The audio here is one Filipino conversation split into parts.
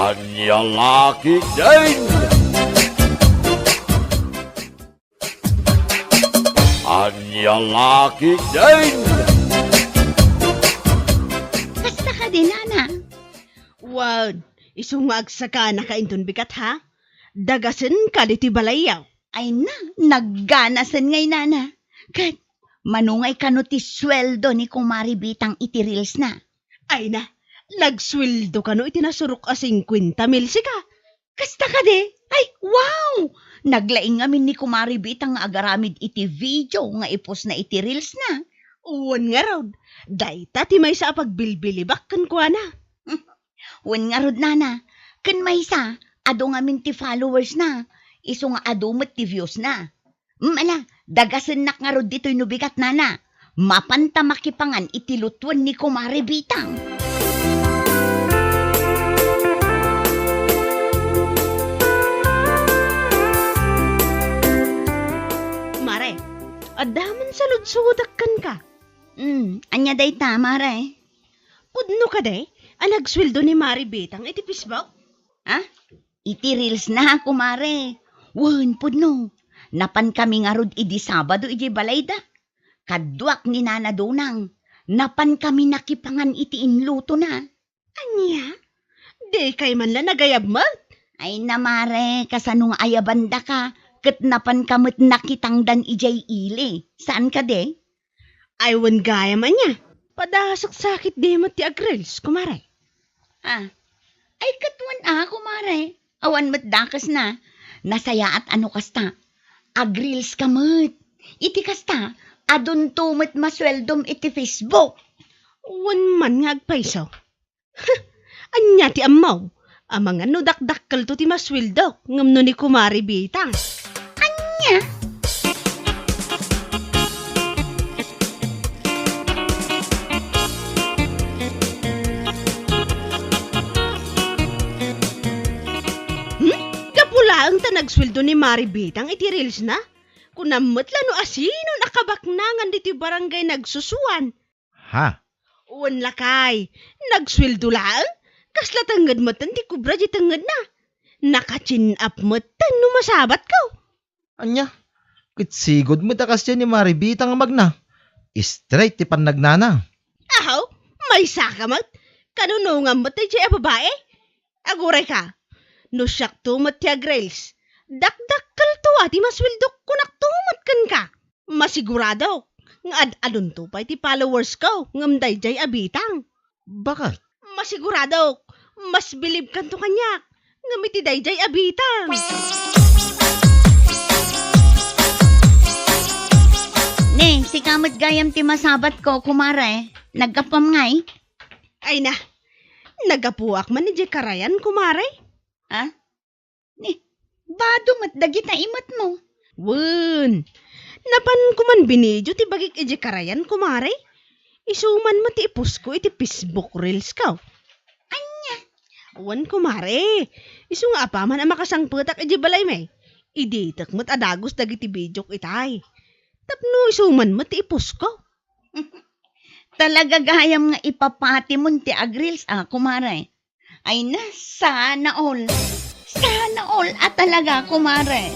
Anyang laki din! Anyang laki din! Kasta ka din, Nana. Wow, isungag sa ka nakaintun bigat ha? Dagasin ka diti balayaw. Ay na, nagganasan ngay, Nana. Kat, manungay ka no ti sweldo ni Kumari Bitang iti reels na. Ay na, nagsweldo ka no itinasurok a 50 mil ka. Kasta ka de? Ay, wow! Naglaing amin ni Kumari Bitang nga agaramid iti video nga ipos na iti reels na. Uwan nga raw, dayta ti may sa pagbilbilibak kan kwa na. Wen nga rod, Nana. Kan may sa, ado ngamin ti followers na. Iso nga ado met ti views na. Ala, dagasen nak nga rod dito'y nubigat, Nana. Mapanta makipangan iti lutuan ni Kumari Bitang. Mare, adaman sa ludsudak ka. Anya day tama, Mare. Pudno ka day, nagsweldo ni Mari Betang iti Facebook. Ha? Iti reels na, Kumare. Wen, pudno. Napan kami nga rod idi Sabado iti balayda. Kadwak ni Nana Donang. Napan kami nakipangan iti inluto na. Anya? Di kay man la nagayab mo? Ay na, Mare, kasano nga ayabanda ka. Kat napan kamot nakitangdan ijay ili. Saan ka de? Ay wan gaya man niya. Padasak sakit di mo ti agrils, kumare. Ay katuan Kumare. Awan mo't dakas na. Nasaya at ano kasta. Agrils kamot. Iti kasta. Adun tumot masweldom iti Facebook. Wan man nga agpaiso. Anya ti amaw. Amang ano dakdakkal to ti masweldo. Ngamno ni Kumari Bitang. Anya? Kapula ang nagsweldo ni Mari Bitang iti reels na. Kunamot lano asino nakabaknangan diti barangay nagsusuan. Ha? Uwan lakay, nagsweldo lang? Kasla tangad mo tan ti kubra di tangad na. Nakachin up mo tan numasabat ka. Anya? Kitsigod mo takas yan ni Maribita nga magna. Straight ti pannagnana. Ahaw, may sakamat. Kanunungan mo tayo siya babae? Aguray ka. No siyak tumot ti agrels. Dakdakal to ati masweldo kunak tumot kan ka. Masigurado. Nga ad-alun to pa iti followers ko. Ngamday jay abitang. Bakit? Masigurado. Mas bilib kan to kanyak. Ngamiti day jay abitang. Ne, si kamot gayam ti masabat ko, Kumare. Nagkapam ngay. Ay na. Nagapuak man ni jay karayan, kumare. Ha? Ne, bado mat dagit na imat mo. Wun. Napan ko man binidyo ti bagik iji karayan, kumare. Isuman mo ti ipus ko iti Facebook reels ka. Anya? Wan, kumare. Isu nga pa man ang makasangputak iji balay may. Iditak mo't adagos dagiti video itay. Tapno isuman mo ti ipus ko. Talaga gayam nga ipapati mo ti agrils, Kumare. Ay na, sana all. Sana all at talaga, Kumare.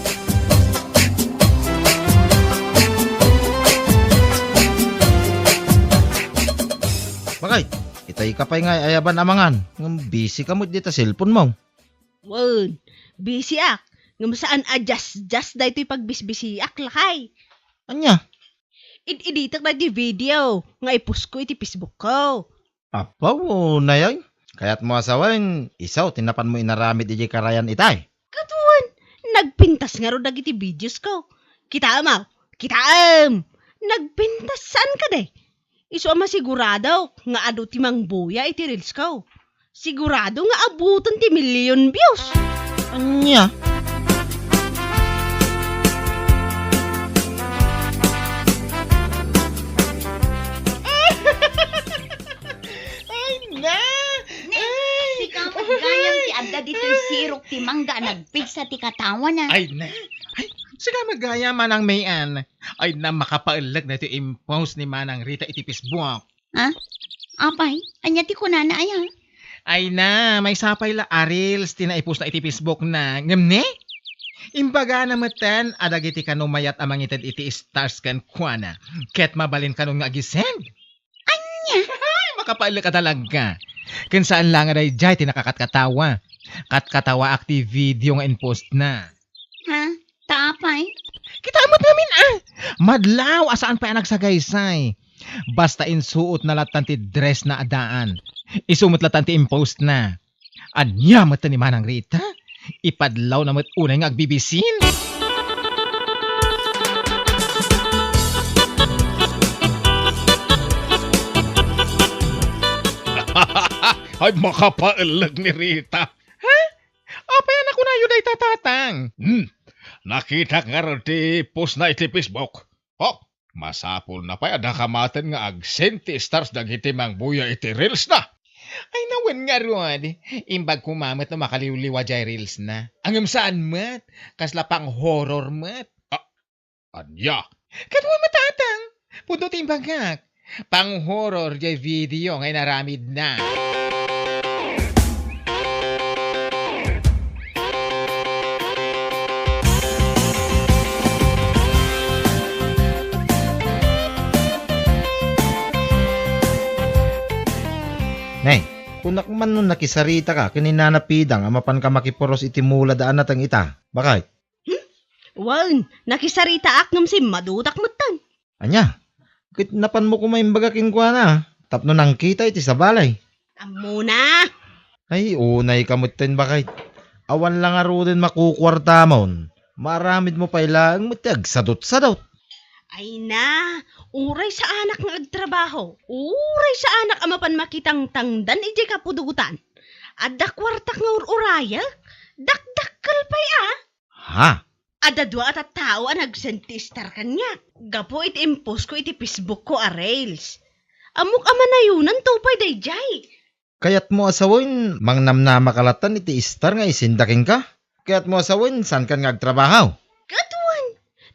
Bakit? Itay ka pa'y nga ayaban amangan. Ngam busy ka mo dito cellphone mo. Wun. Busy ak. Ngam saan adjust dahi ito'y pagbisbisi ak lakay. Anya? Iditak na ti video. Nga ipus ko iti Facebook ko. Apaw, na yan. Kaya't mo asawan, isaw, tinapan mo inaramid iji karayan itay. Katuan. Nagpintas nga ro dagiti videos ko. Kita amaw. Kitaam. Nagpintas saan ka de? Iso ama sigurado nga ado ti mang buya iti reels ko. Sigurado nga abutan ti million views. Anya? Ay na! Si kamot gayam ti adda dito'y sirok ti mangga nagpigsa ti katawan na. Ay na. Ay, saka magaya manang mayan. Ay na makapailag na ito impose ni Manang Rita iti Facebook. Apay, anya ti kunana aya. Ay na, may sapay la arils, tinaipos na iti Facebook na. Ngamne? Imbaga na matan, adagiti kanumayat amang ited iti stars kan kuana. Ket mabalin kanong nga gisend. Anya? Ay, makapaila ka talaga. Kung saan lang aday jay, tinakakatkatawa. Katkatawa active video nga in-post na. Ha? Tapay? Kita amot namin Madlaw, asaan pa ang nagsagaysay. Basta insuot na latan ti dress na adaan. Isumot latan ti impost na. Anya mata ni Manang Rita? Ipadlaw na unay nga agbibisin. Ay, makapailag ni Rita. Ha? Apay anak ko na yun ay tatatang. Nakita nga ron ti post na iti Facebook. Oh, masapol na pa ada kamatan nga agsenti stars dagiti mang buya iti reels na. Ay nawan nga ron. Imbag kumamit na makaliwliwa jay reels na. Angam saan mat? Kasla pang horror mat. Anya? Kadwa matatang. Pudot imbagak. Pang horror jay video ngay naramid na. Nay, kunak man nun nakisarita ka, kininanapidang amapan ka makipuros iti mula daan natang ita. Bakit? Wan, nakisarita akngam si madutak matan. Anya, kitnapan mo kumaimbaga kingkwa na. Tapno nang kita iti sa balay. Amo na. Ay, unay kamutin bakit? Awan lang aro din makukwarta mon. Maramid mo pa ilang matiag sadot-sadot. Ay na, uray sa anak nga agtrabaho. Uray sa anak amapan makitang tangdan iti kapudutan. Adda kwartak nga uraya. Dakdakkel pa'y Ha? Ada dua at tao ang nagsentistar kanya. Gapo iti impos ko iti Facebook ko a Rails. Amok amanayunan tupay dayjay. Kayat mo asawin, mangnamnama kalatan iti istar nga isindaking ka? Kayat mo asawin, saan ka nga agtrabahaw? Katuan,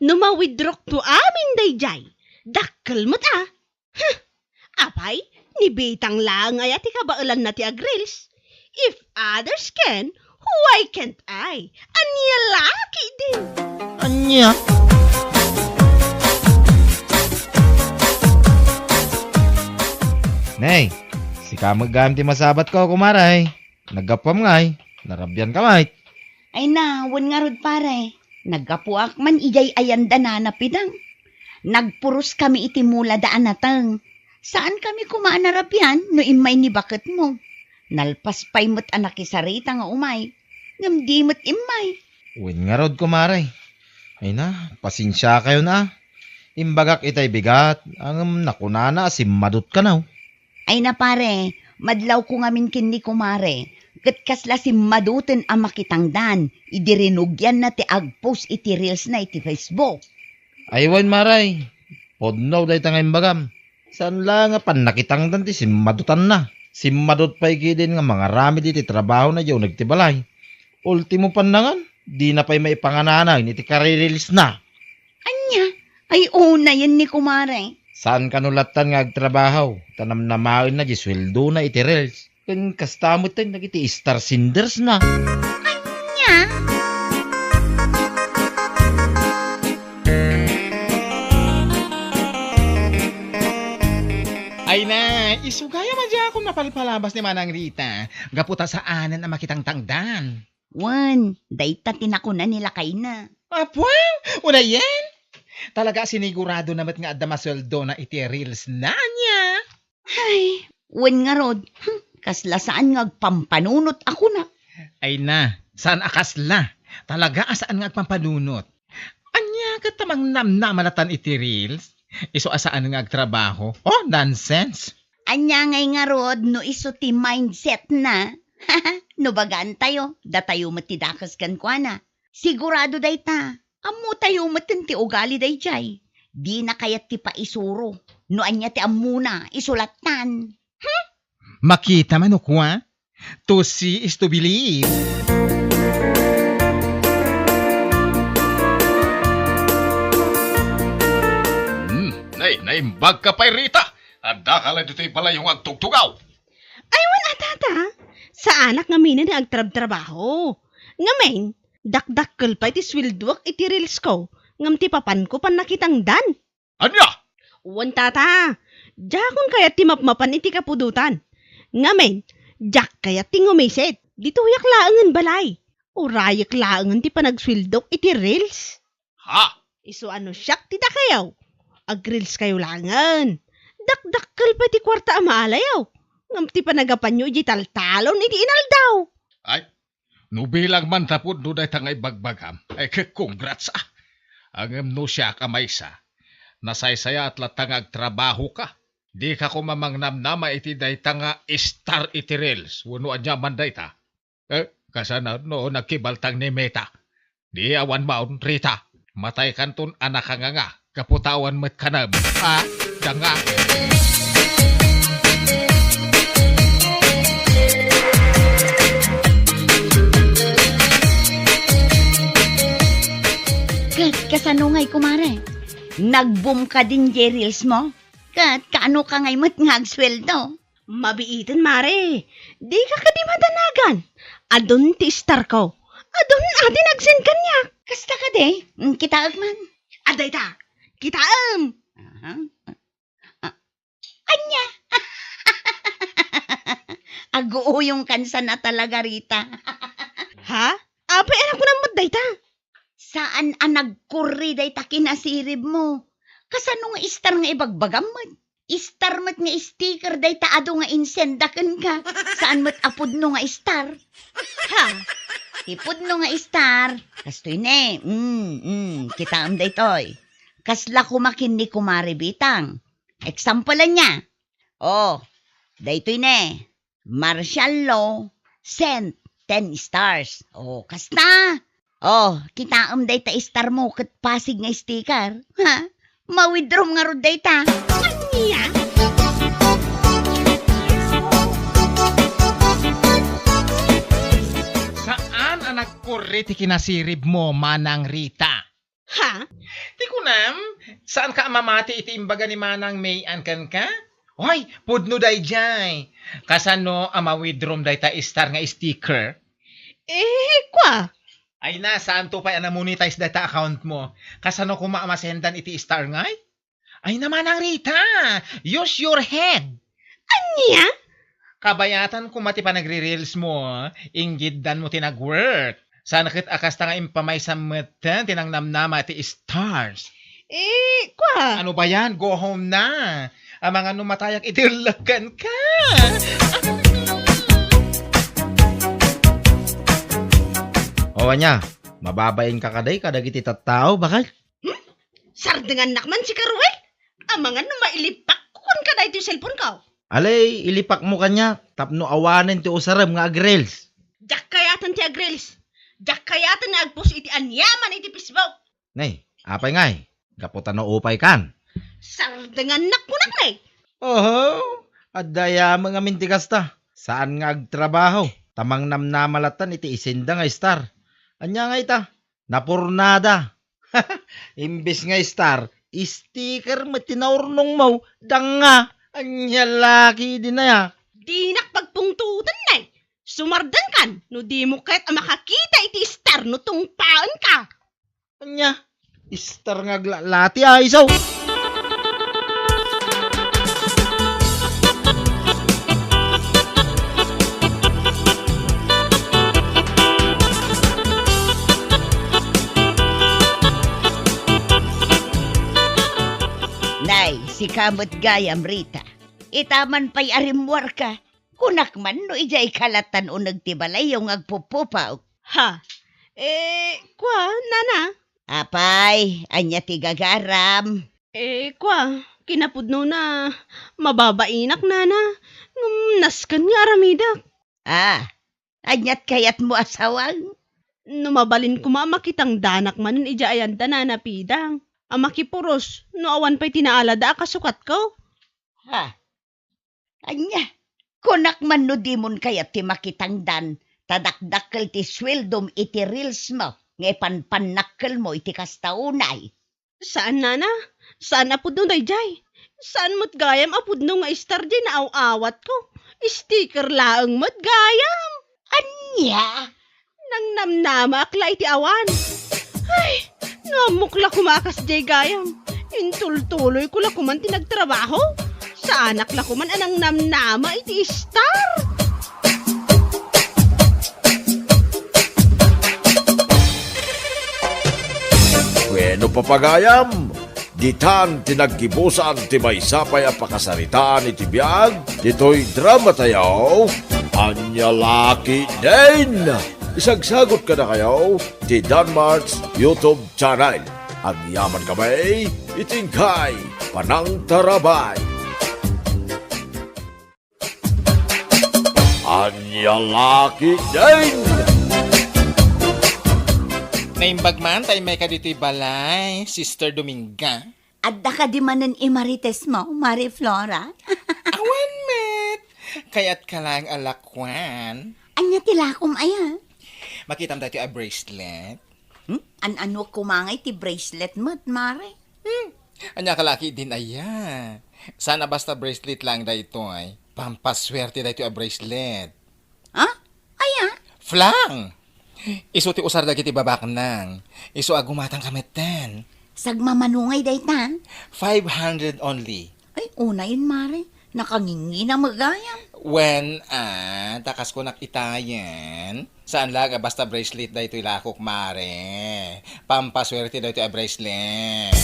numawidrok to amin dayjay. Dakkel mo't Apay, nibitang lang ay ati kabailan na ti agrils. If others can, why can't I? Anya laki din. Anya? Nay, si kamagam ti masabat ko kumaray. Naggapam ngay, narabyan kamay. Ay na, wan nga rod pare. Nagkapuak man ijay ayanda na napidang. Nagpuros kami iti mula daan natang. Saan kami kumaanarapyan no imay ni bakit mo? Nalpas pa'y mo't anak isarita nga umay. Ngamdi mo't imay. Uwin nga rod kumaray. Ay na, pasensya kayo na. Imbagak itay bigat, ang nakunana si madut ka na. Ay na pare, madlaw ko ngamin kin ni kumare. Kat kasla si madutin ang makitangdan. Idirinugyan na ti agpost iti reels na iti Facebook. Aywan maray, podnaw day tangay imbagam. Saan lang nga pan nakitangdan ti si madutan na. Si madut pa'y gidin nga mga rami di ti trabaho na diyo nagtibalay. Ultimo pandangan, di na pa'y maipangananay ni ti karirilis na. Anya, ay una yan ni kumare. Saan kanulatan nga agtrabaho? Tanam na mawin na di sweldo na iti reels. Kan kastamot tayo nagiti star cinders na. Anya, Ay na, isugaya man dyan ako mapalpalabas ni Manang Rita. Gaputa sa anan na makitang tangdan. wan, dayta tinakunan nila kay na. Apwang, una yan. Talaga sinigurado namat nga adda masweldo na iti reels na niya. Ay, wan nga rod. Kasla saan nga agpampanunot ako na. Ay na, saan akasla? Talaga asaan nga agpampanunot? Anya ka tamang namnamalatan iti reels? Iso asaan nga agtrabaho? Oh, nonsense. Anya ngay nga rod, no iso ti mindset na. No bagaan tayo, da tayo matidakas kan kwa na. Sigurado day ta, amo tayo matin ti ugali day jay. Di na kayat ti paisuro. No anya ti amuna, isulatan. Makita man o kwa? To see is to believe. Naimbag ka pa'y Rita. Adda ka lang dito'y pala yung agtugtugaw. Ay wan atata, Sa anak nga mina na agtrab-trabaho. Ngamen, dakdakkel pa iti swildwak iti reels ko. Ngam ti papan ko pan nakitang dan. Anya? Uwan tata, jakon kaya ti mapmapan iti kapudutan. Ngamen, jak kaya ti ngumiset. Dito yak laangan balay. O rayak laangan ti panagswildok iti reels. Ha? Iso ano siyak ti kayaw. Ag-reels kayo langan. Dakdakkel pa ti kwarta amaalayaw. Ngam ti panagapan nyo iti taltalon iti inaldaw. Ay, nubilang man tapod no day tangay bagbagam. Ay, congrats ah. Ang no siya kamaysa. Nasaysaya at latangag trabaho ka. Di ka ko mamangnamnama iti day tanga star iti reels. Wano adya man day ta. Kasana no nagkibaltang ni Meta. Di awan maun Rita. Matay kanton anak nga. Kaputawan met kanam. Danga. Kat, kasano ngay kumare? Nag-boom ka din reels mo? Kat, kaano ka ngay mat nga agsweldo? Mabiitin mare. Di ka kadimadanagan. Adon ti star ko. Adon atin agsen kanya. Kasta ka de? Kita agman. Aday ta. Kitaam. Anya? Aguuyong kansa na talaga, Rita. Ha? Apay anak ko na matday ta. Saan ang nagkurri day ta kinasirib mo? Kasano nga star nga ibagbagam mo? Star mat nga sticker day ta ado nga insendakan ka. Saan mat apod no nga star? Ha? Ipod no nga star. Kastoy ne. Kita am day toy. Kasla kumakin ni Kumari Bitang. Example niya. Oh, daytoy ne. Martial law, sent 10 stars. Oh, kasta. Oh, kita am day ta star mo kat pasig nga sticker. Ha? Ma-withdraw nga ro day ta. Niya? Saan ang nagkurri ti kinasirib mo, Manang Rita? Ha? Ti kunam, saan ka mamati iti imbaga ni Manang Mayan kan ka? Hoy, pudno day jay. Kasano ama-withdraw day ta star nga sticker? Kwa? Ay na, saan to pa na-monetize data account mo? Kasano ko maamasendan iti star ngay? Ay naman ang Rita, use your head. Niya? Kabayatan kung mati pa nagre-reels mo, inggidan mo tinag-work. Sana kit akas nga impamay sa mata, tinangnamnama iti stars. Kwa? Ano ba yan? Go home na. Ang mga numatayak itirlakan ka. O anya, mababain ka kaday kadagiti tattao, bakal? Sardengan nakman si Karwe. Ang mga mailipak kung ka na ito yung cellphone ko. Alay, ilipak mo kanya, tapno awanen ti usaram nga agrels. Jak kayatan ti agrils. Jak kayatan na agpus iti anyaman iti Facebook. Nay, apay ngay, gaputan no upay kan. Sardengan nakmunak na eh. Oho, adaya mga mintigas ta. Saan nga agtrabaho? Tamang namnamalatan iti isinda nga star. Anya nga ita, napurnada. Imbis nga star, sticker matinaurnong mo, danga. Anya laki din na ya. Di nakpagpungtutan na eh. Sumardan kan, no di mo kahit makakita iti star no tungpaan ka. Anya, star nga lati ay isaw. Nay, si kamot gayam Rita. Itaman pa'y arimwar ka. Kunak man no ijay kalatan o nagtibalay yung agpupupaw. Ha? Kwa, nana? Apay, anya ti gagaram. Kwa, kinapudno na mababainak, nana. Naskan nga aramidak. Anyat kayat mo asawang. Numabalin ko mamakitang danak man ija ayan danana pidang. Amakipuros, no awan pa'y tinaalada kasukat ko. Anya, kunak man no dimon kayat ti makitangdan. Tadakdakkel ti sweldom iti reels mo. Ngay panpanakkel mo iti kastaunay. Saan, nana? Saan apudno day jay? Saan mo't gayam apudno nga star jay na awawat ko? Sticker laang mo't gayam. Anya? Nang namnama akla iti awan. Ay, ngamukla kumakas jay gayam. Intultuloy ko la kuman tinagtrabaho. Sa anak la kuman anang namnama iti star. Bueno papagayam, ditan tinaggibusan ti may sapay ang pakasaritaan iti biyag, dito'y drama tayo, Anya Laki din! Isagsagot ka na kayo, ti Danmar's YouTube channel. Ang yaman kamay, itingkay, panang tarabay. Anya Laki din! Naimbag man tayo may kadito'y balay, Sister Dominga. Adda ka di manan imarites mo, Mari Flora? Awan, met. Kaya't ka lang alakwan. Anya tilakom aya? Makitam tayo a bracelet. An-ano kumangay ti bracelet mo, Mari? Anya kalaki din aya. Sana basta bracelet lang da ito ay. Pampaswerte da ito a bracelet. Ha? Aya? Flang! Iso ti usar dagiti babak nang. Iso agumatang kameten. Sagmamanungay daytan? 500 only. Ay, una yun, Mari. Nakangingi na magayam. When, takas ko nakitayan. Saan laga basta bracelet da ito'y lakok, mare. Pampaswerte da ito'y bracelet.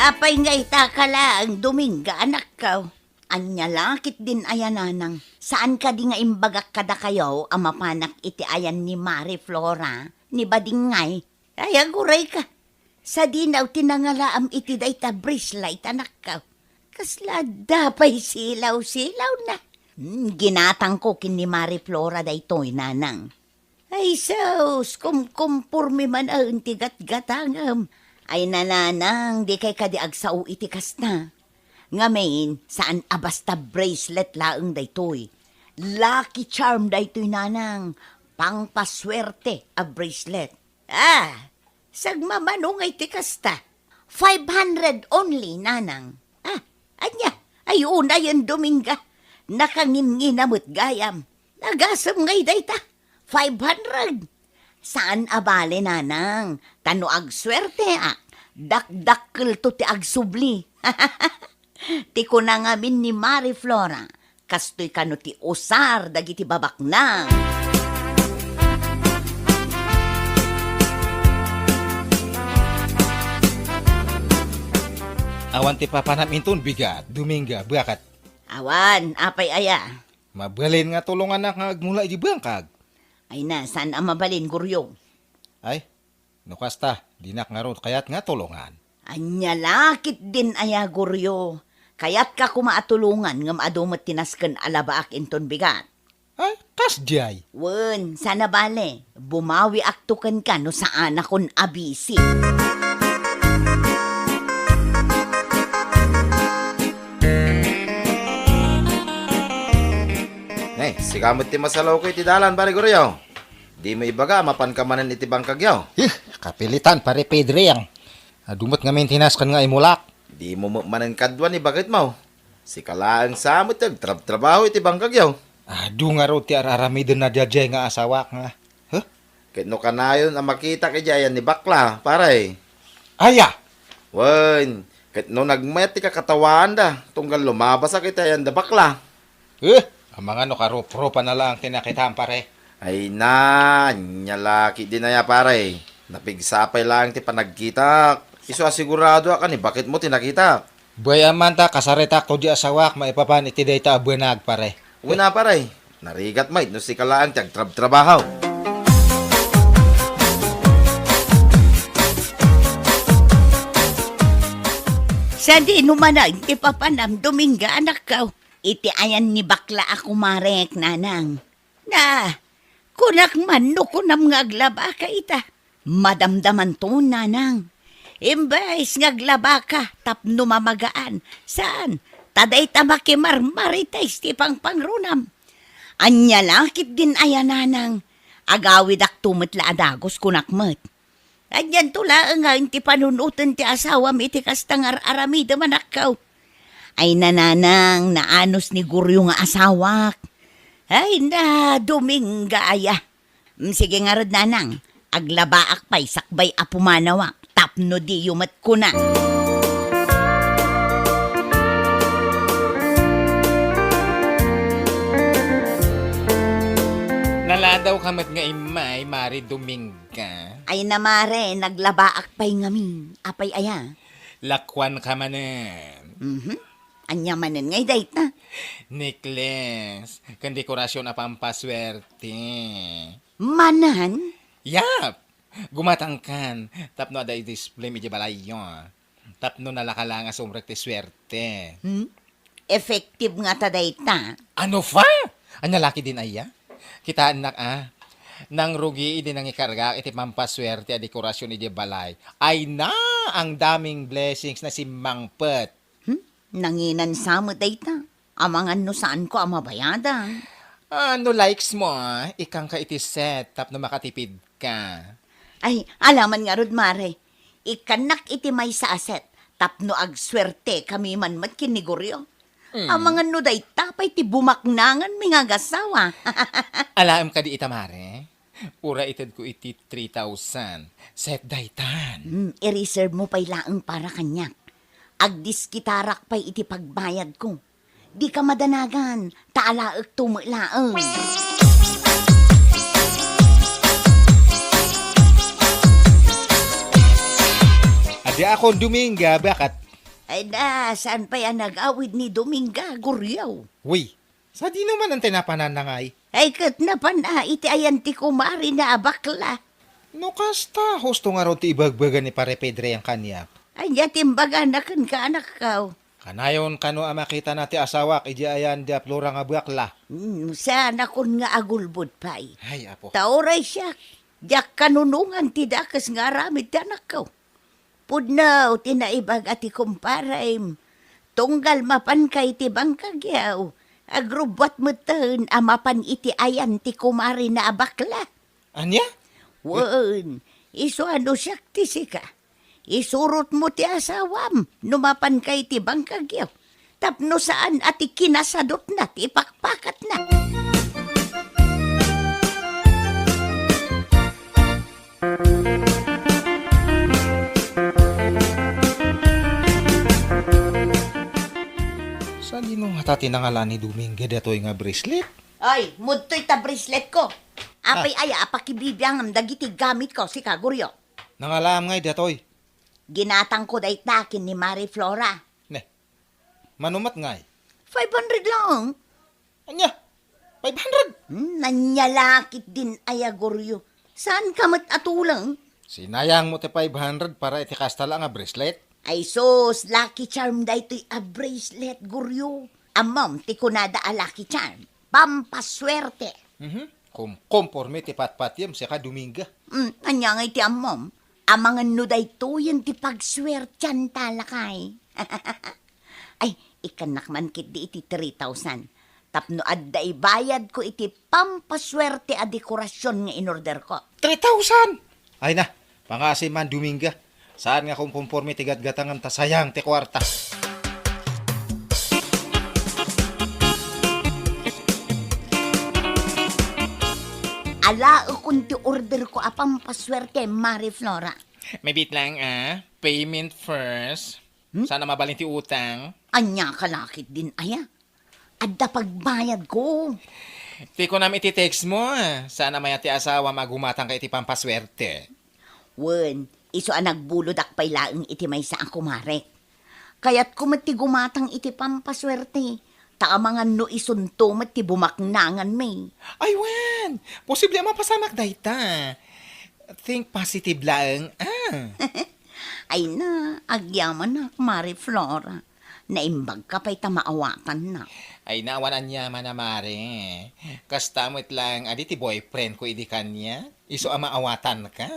Apay nga itakala ang Dominga, anak ka. Anya lakit din ayananang. Saan ka di nga imbagak kada kayo ang mapanak iti ayan ni Mari Flora, ni Badingay? Ay, aguray ka. Sa dinaw tinangalaam iti dayta bracelet, anak ka. Kasla dapay silaw-silaw na. Ginatang ko kin ni Mari Flora daytoy, nanang. Ay, sus, kumpurmi man ang tigat-gatangam. Ay nananang, di kay kadiag sao iti kasta. Ngamin, saan abasta bracelet laeng daytoy. Lucky charm daytoy, nanang. Pangpaswerte a bracelet. Sagmamanong iti kasta. 500 only, nanang. Anya, ay una yan Dominga. Nakangin-nginamot gayam. Nagasam ngay dayta. 500. Saan abale, nanang? Tano ag swerte, dakdakkel to ti ag subli. Ti ko na ngamin ni Mari Flora. Kastoy kano ti usar dagiti babak na. Awan ti papanam inton bigat, Dominga, bakat. Awan, apay aya. Mabalin nga tulungan na nga agmula iti bangkag. Ay na, saan ang mabalin, Guryo? Ay, nukasta, dinak nga ron, kaya't nga tulungan. Anya lakit din aya, Guryo. Kaya't ka kumaatulungan ngam adumat tinasken alabaak inton bigat. Ay, kasjay. Wen, sana bale, bumawi aktukan ka no saan akon abisi. Sikamot ti masalaw ko iti dalan, pare Guryo. Di may ibaga, mapankamanan iti bangkag yaw. Kapilitan, pare Pedre yang. Dumot nga maintenance kan nga imulak. Di mo manan kadwan ni bakit mo. Si kalaang samot yung trabaho iti bangkag yaw. Nga ro ti araramidin na diyadya nga asawak nga. Kahit no kanayon ang makita kay Jayan ni Bakla, pare. Aya! Wen, kahit no nagmayat ti kakatawan da, tunggal lumabas akit ayan da Bakla. Ang mga karup-rupa na lang tinakitaan, pare. Ay na, nyalaki din na ya pare. Napigsapay lang ti panagkita. Iso asigurado ka ni bakit mo tinakita. Bayaman ta, kasarita ko di asawak, maipapan iti dayta abuenag, pare. Una pare, narigat mait no si kalaang tiyag trabaho. Sa di numanag, ti papanam, Dominga, anak ka. Iti ayan ni bakla ako marek, nanang. Na, kunak man no kunam ngaglaba ka ita. Madamdaman to, nanang. Imbes ngaglaba ka, tapno mamagaan. Saan? Taday tamakimarmaritais ti pangrunam. Anya lakit din ayan, nanang. Agawid ak tumatla adagos kunakmat. Anyan tula nga ti panunutan ti asawa mi ti kastangar aramida manakaw. Ay nananang naanos ni Guryo nga asawak. Ay na Dominga aya. Sige nga rod nanang, aglabaak pa'y sakbay apumanawak. Tapno di yumat ko na. Naladaw kamat nga imay, Mari Dominga. Ay namare, naglabaak pa'y ngamin. Apay aya. Lakwan ka manen. Anya manen ngay dayt na. Necklace, kan dekorasyon na pampaswerte. Manan? Yap! Gumatangkan. Tapno ada i-display medyo balayo. Tapno nalakalangas umrek ti swerte. Effective nga ta dayt na. Ano fa? Anya laki din aya? Kita anak nang rugi din ang ikarga iti pampaswerte a dekorasyon ni balay. Ay na ang daming blessings na si Mangpet. Nanginan sa mo dayt na. Amangan no saan ko ang mabayadan. Ano likes mo ikang ka iti set tapno makatipid ka. Ay, alaman nga rod mare. Ikanak iti may sa aset. Tapno ag swerte kami man mat kiniguryo. Amangan no day tapay ti bumaknangan mi nga gasawa. Alaam ka di itamare? Ura ited ko iti 3,000. Set daytan. I-reserve mo pa'y laang para kanyak. Agdiskitarak pa'y iti pagbayad ko. Di ka madanagan. Taalaak tumulaang. Adi ako Dominga, bakit? Ay na, saan pa yan nag-awid ni Dominga, Guryaw? Uy, sa di naman ang tinapananangay. Ay kat na pa na, iti ayan ti kumari na abakla. No kasta, husto nga ron ti ibagbagan ni Pare Pedre ang kanyak. Ay timbaga na kan ka anak kaw. Kanayon kano ang makita na ti asawak, iji ayan di aplura nga bakla. Sana kun nga agulbod pa'y. Ay, apo. Tauray siya, diyak kanunungan ti dakas nga aramid ti anak kaw. Pudnaw, tinaibag ati kumparaim. Tunggal mapan kay ti bangkagyaw. Agrubot mo tan, amapan iti ayan ti kumari na abakla. Anya? Wan, iso ano siyak ti sika. Isurot mo ti asawam, numapan kay ti bangkagyaw. Tapno saan ati kinasadot na ti pakpakat na. Saan di nung hatati nangalan ni Dominga datoy nga bracelet? Ay, mudtoy ta bracelet ko. Apay aya, apakibibiyang ang dagiti gamit ko, si Kaguryo. Nangalam ngay datoy. Ginatang ko day takin ni Marie Flora. Ne, manumat ngay. 500 lang. Anya? 500? Nanyalakit din aya, Guryo. Saan ka mat atulang? Sinayang mo ti 500 para iti kasta lang nga bracelet? Ay sos, lucky charm da ito'y a bracelet, Guryo. Amam, ti kunada a lucky charm. Pampaswerte. Komporme ti patpatyam siya ka Dominga. Anya nga iti amam. Amangan no da ito yung ti pagswertyan talakay. Ay, ikanak man kit di iti 3,000. Tapno adda ibayad ko iti pampaswerte a dekorasyon nga inorder ko. 3,000! Ay na, pangasi man Dominga. Saan nga kung pumporme ti gatgatangan ta sayang ti kwarta. Ala kung ti order ko a pampaswerte, Marie Flora. May bit lang payment first. Sana mabalin ti utang. Anya kalakit din aya. Adda pagbayad ko. Ti ko namin iti-text mo. Sana maya ti asawa magumatang kay iti pampaswerte. Wen, iso ang nagbulodak pa'y laeng iti may sa ako mare. Kaya't kumati gumatang iti pampaswerte. Taamangan no isunto mat ti bumaknangan may. Ay, wen! Posible ang mapasamak dayta. Think positive lang. Ay na, agyaman na, Marie Flora. Naimbag ka pa'y tamaawatan na. Ay, naawanan niya man na mare. Kastamot lang, adi ti boyfriend ko idi kanya. Iso ang maawatan ka.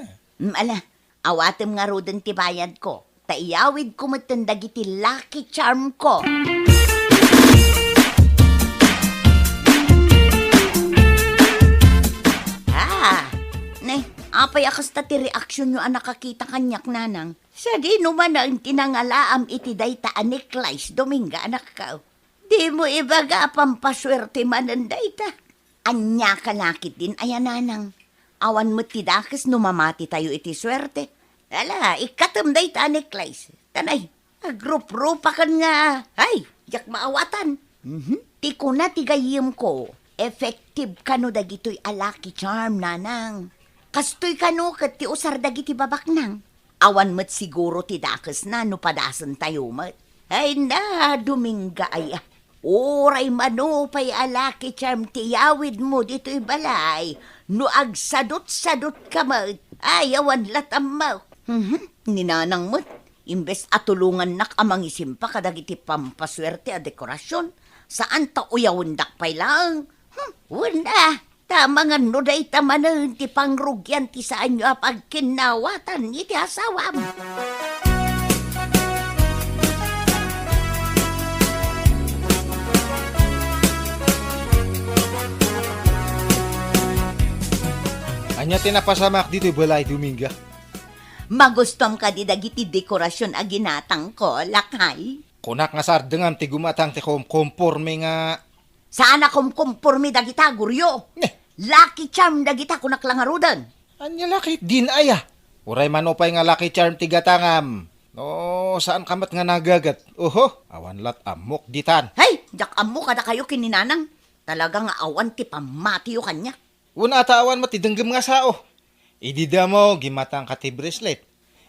Ala, awatem nga roden ti bayad ko. Taiyawid ko matandag iti lucky charm ko. Apay akas ta ti reaksyon nyo ang nakakita kanyak nanang. Sa di naman ang tinangalaam iti dayta anik Clays Dominga anak ka. Di mo ibaga pampaswerte manan dayta. Anya kalakit din ayan nanang. Awan mo ti dakes numamati tayo iti swerte. Ala, ikatam dayta anik Clays. Tanay, agrup-rupa kan nga. Ay, jak maawatan. Ti ko na tigayim ko. Effective kano dagitoy alaki charm nanang. Kastoy kano kat ti usar dagiti babak nang. Awan mat siguro ti dakes na no padasan tayo mat. Ay na, Dominga ay. Oray mano pay alaki charm ti yawid mo dito'y balay. No agsadot-sadot ka mat. Ay, awan latam mo. Ninanang mat. Imbes atulungan nak amang isimpa kadagiti pampaswerte a dekorasyon. Saan ta uyawundak pay lang? Wala. Tama nga no day tamanan ti pangrugyan ti saan nyo pagkinawatan iti asawam. Anya tinapasamak dito balay Dominga. Magustom ka di dagiti dekorasyon a ginatang ko, lakay. Kunak nga sardengam ti gumatang ti komporme nga. Saan akom kumpormi dagita, guryo? Lucky charm dagita kunak lang arudan. Anya laki din aya. Uray manopay nga laki charm ti gatangam. No, saan kamat nga nagagat? Oho, awan lat amok ditan. Hey, jak amo kada kayo kininanang. Talagang awan ti pamatiyo kanya. Una ata awan matidenggem nga sao. Idida mo, gimatang ka ti bracelet.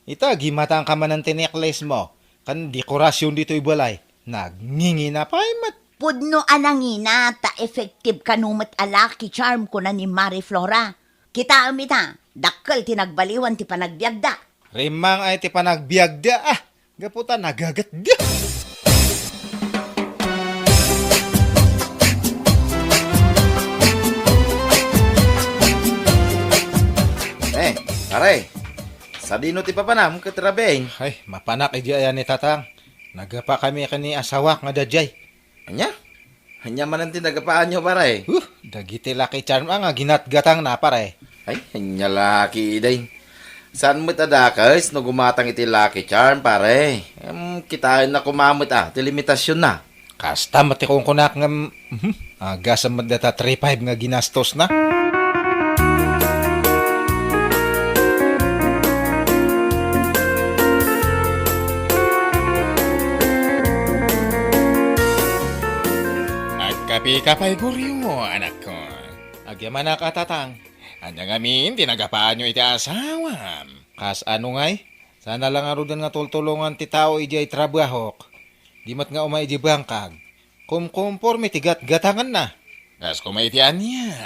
Ita, gimatang ka man ang tinekles mo. Kan dekorasyon dito'y balay. Nagngingi na pa mat. Pudno anangina ta effective kanumat alaki charm ko na ni Marie Flora. Kita amita, dakkel tinagbaliwan ti panagbiagda. Rimang ay ti panagbiagda ah. Gaputa nagagatda. Pare, sa dino ti papanam katrabeng. Ay, mapanak iji ayan ni tatang. Nagapa kami kani asawak nga dajay. Anya? Hanya man ang tinagapaan nyo, pare. Dagiti laki charm nga ginatgatang na pare. Ay, hanya laki day. Saan mo tadakas no gumatang iti laki charm, pare? Kitain na kumamot ti limitasyon na. Kasta mati kong kunak nga agasam data 3-5 nga ginastos na. Kapi-kapay guryo, anak ko. Agyaman na katatang. Anya ngamin, tinagapaan nyo iti asawam. Kas ano ngay? Sana lang arudan nga tultulungan ti tao iji ay trabahok. Di mat nga umay iji bangkag. Kumporme ti gatangan na. Kas kumaitian niya.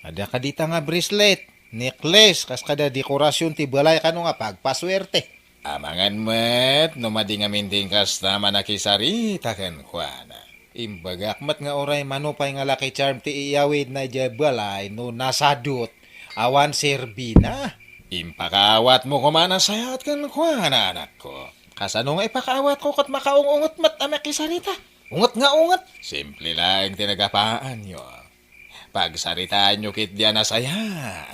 Ada kadita nga bracelet, necklace, kas kada dekorasyon ti balay kano nga pagpaswerte. Amangan met, numadi nga minting kas na manakisarita kan kuana. Imbagak mat nga oray manupay nga laki charm ti iyawid na iji balay no nasadot. Awan serbina. Impakaawat mo kumana sayat kan kuana, anak ko. Kasano nga ipakaawat ko kat makaungungot mat amakisarita. Ungot nga ungot. Simple lang tinagapaan nyo. Pagsaritaan nyo kit diyan na sayat.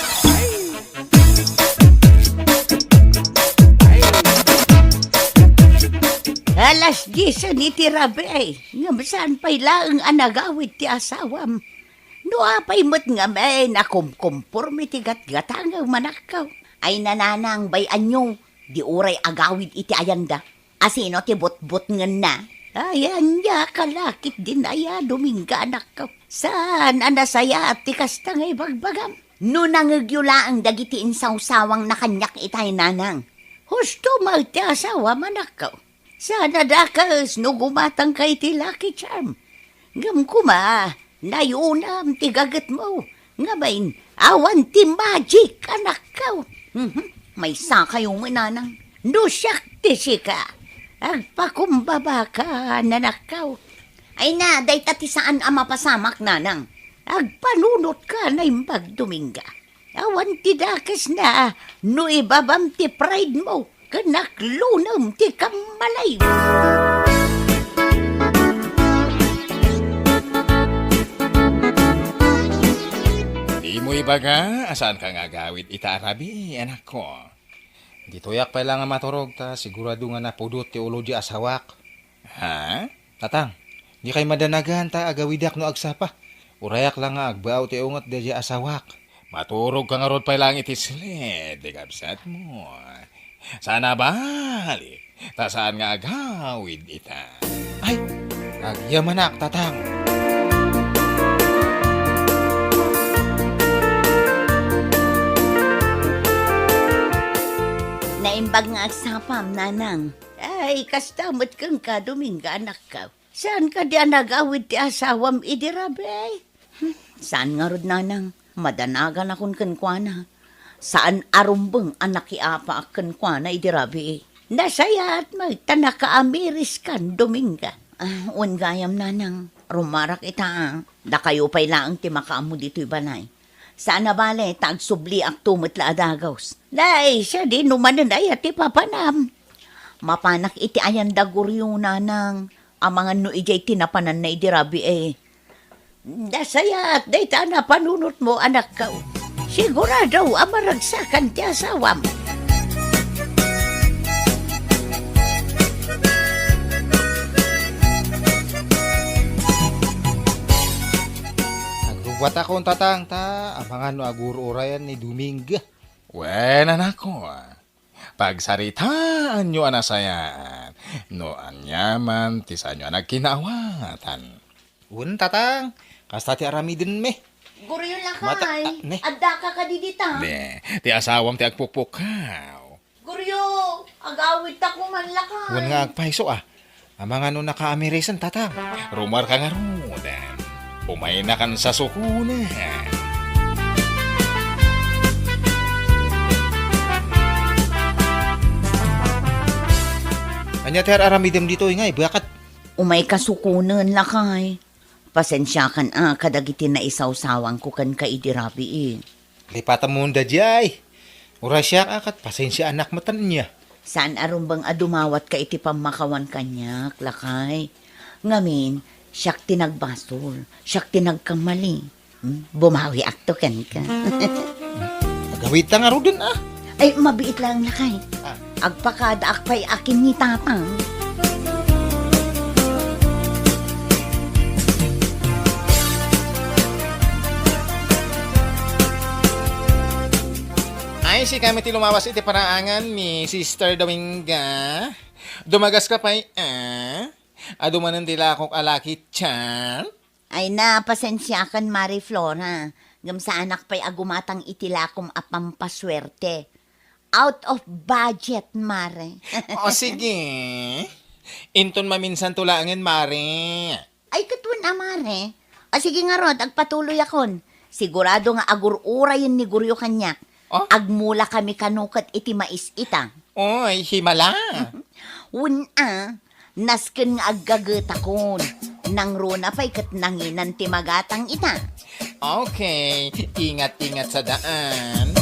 Alas 10 ni ti rabe ay. Nga saan pa'y laang anagawid ti asawam. No apay mo't nga may nakumkumpurmi ti gatgatangang manakaw. Ay nananang bay anyo, di uray agawid iti ayanda. Asino ti bot-bot nga na. Ayan niya kalakit din aya Dominga anak ko. Saan anasaya at ti kasta ngay bagbagam. No nangagyula ang dagiti insawsawang na kanyak itay nanang. Husto magti asawa manak ko. Sana dakas no gumatang kay ti Lucky Charm. Ngam kuma, nayunam ti gagat mo. Ngabain, awan ti magic anak ko. May sa kayong nanang. No siyak ti sika. Agpakumbaba ka, nanakaw. Ay na, day tati saan ang mapasamak, nanang. Agpanunot ka na imbag Dominga. Awan ti dakas na, no ibabam ti pride mo, kanaklunam ti kamalay. Di mo baga, asaan ka nga gawid ita arabi, anak ko? Ditoyak pa lang nga maturog ta, sigurado nga napudot ti ulo di asawak. Ha? Tatang, di kay madanagan ta agawidak no agsapa. Urayak lang nga agbaaw ti ungot di asawak. Maturog ka nga rod pa lang itisled, di kabsat mo. Sana bali, ta saan nga agawid ita? Ay, agyamanak, tatang. Naimbag nga agsapam, nanang. Ay, kastamot kang ka, Dominga, anak ka. Saan ka di nagawid ti asawam idirabe? Saan nga rod, nanang? Madanagan akon kankwana. Saan arumbeng anak iapa akan kwa na idirabi? Nasayat magtana ka amiris kan, Dominga. Un gayam, nanang. Rumarak ita, da kayo pa'y laang ti makaamu dito'y balay. Sana bale, tagsubli ak tumot la adagaws. Day, siya di numanan ay ati papanam. Mapanak iti ayan daguryo nanang. Ang mga no ijay tinapanan na idirabi eh. Dasayat, day ta na panunot mo anak ka. Sigurado, amaragsakan ti asawam. Agrubat akong tatang ta, abangan no aguro-urayan ni Dominga. Wen, anak ko. Pagsaritaan nyo anasayan. No anyaman, ti sa nyo nagkinawatan. Un tatang, kasta ti aramidin me. Guryo Mata- lakay, ne. adda ka kadidita. Di, ti asawam ti agpupukaw. Guryo, agawit ako man lakay. Un nga agpaiso Amangan no nakaamirisan tatang. Rumar ka nga rodan. Umay na kan sa sukunan. Anya ter aramidem dito ingay, bakat. Umay kasukunan lakay. Pasensya kan kadagiti na isawsawang ko kan kaidirabi eh. Lipatan mo da jay. Ura siya akat, pasensya anak matan niya. Saan arumbang adumawat ka iti pamakawan kanyak, lakay? Ngamin, siyak tinagbasol, siyak tinagkamali. Bumawi akto kan ka. Magawit ta nga ro din Ay, mabiit lang lakay. Agpakada akpay akin ni tatang. Ay, si kami ti lumawas iti paraangan ni Sister Dominga. Dumagas ka pa'y, Adumanan tila akong alaki chan. Ay na, pasensya kan Mari Flora. Ngam sa anak pa'y agumatang itilakom apampaswerte. Out of budget, Mare. O sige. Inton maminsan tulangin, Mari. Ay, katwan na, Mare. O sige nga rod, agpatuloy akon. Sigurado nga agurura yun ni Guryo kanyak. Oh? Agmula kami kanukat iti mais ita. Oy, himala. Wuna, nasken nga aggagata kon. Nang runa pa'y kat nanginan ti magatang ita. Okay, ingat-ingat sa daan.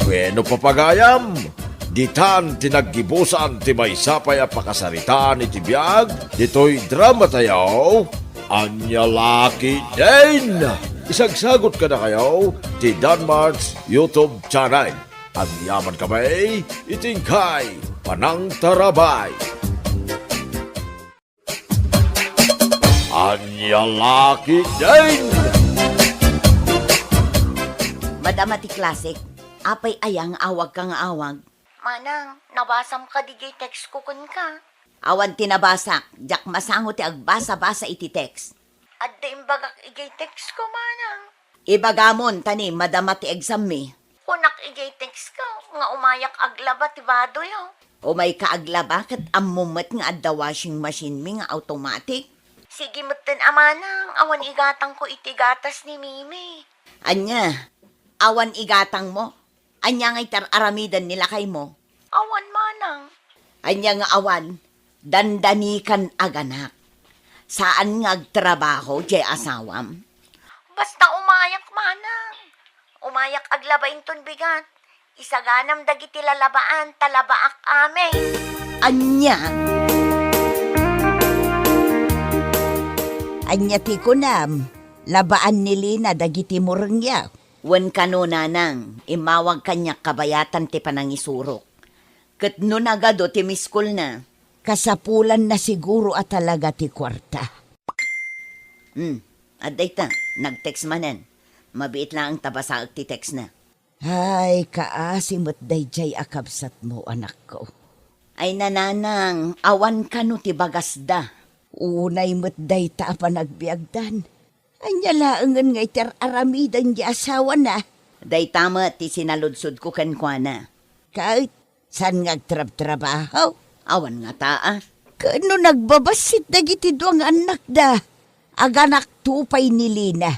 Bueno papagayam, ditan tinaggibusan ti maysapay a pakasaritaan iti biag, dito'y drama tayaw, Anya Laki din! Isagsagot ka na kayo ti Danmarks YouTube channel. Ang yaman kamay, itingkay, panang tarabay. Anya Laki din! Madamati Classic, apay ayang awag ka nga awag. Manang, nabasam ka di text ko kun ka. Awan tinabasak, jak masango ti agbasa-basa iti text. Adda imbagak igay text ko, manang. Ibagamon, tani, madamati exam mi. Kunak igay text ko, nga umayak aglaba ti bado yo. Umay ka aglaba, kat amumat nga adda washing machine mi nga automatic. Sige mutin amanang, awan igatang ko iti gatas ni Mimi. Anya, awan igatang mo? Anya nga'y aramidan nila kay mo? Awan manang. Anya nga awan, dandanikan aganak. Saan nga agtrabaho, jay asawam? Basta umayak manang. Umayak aglabain ton bigat. Isaganam dagiti lalabaan, talabaak ame. Anya. Anya ti kunam, labaan ni Lina dagiti murengya. Wen kano nanang, imawag kanya kabayatan ti panangisurok. Ket no nagado ti miskul na. Kasapulan na siguro at talaga ti kwarta. Aday ta, nag-text manen. Mabiit lang ang tabasaag ti text na. Ay, kaasimot dayjay akabsat mo, anak ko. Ay nananang, awan ka no ti bagasda. Unay mo't day ta pa nagbiagdan. Anya laangan nga iter aramidan di asawa na. Day tama ti sinaludsod ko kankwana. Kahit saan ngagtrab-trabaho? Awan nga taa. Kano nagbabasit dagiti duang anak da? Aganak tupay ni Lina.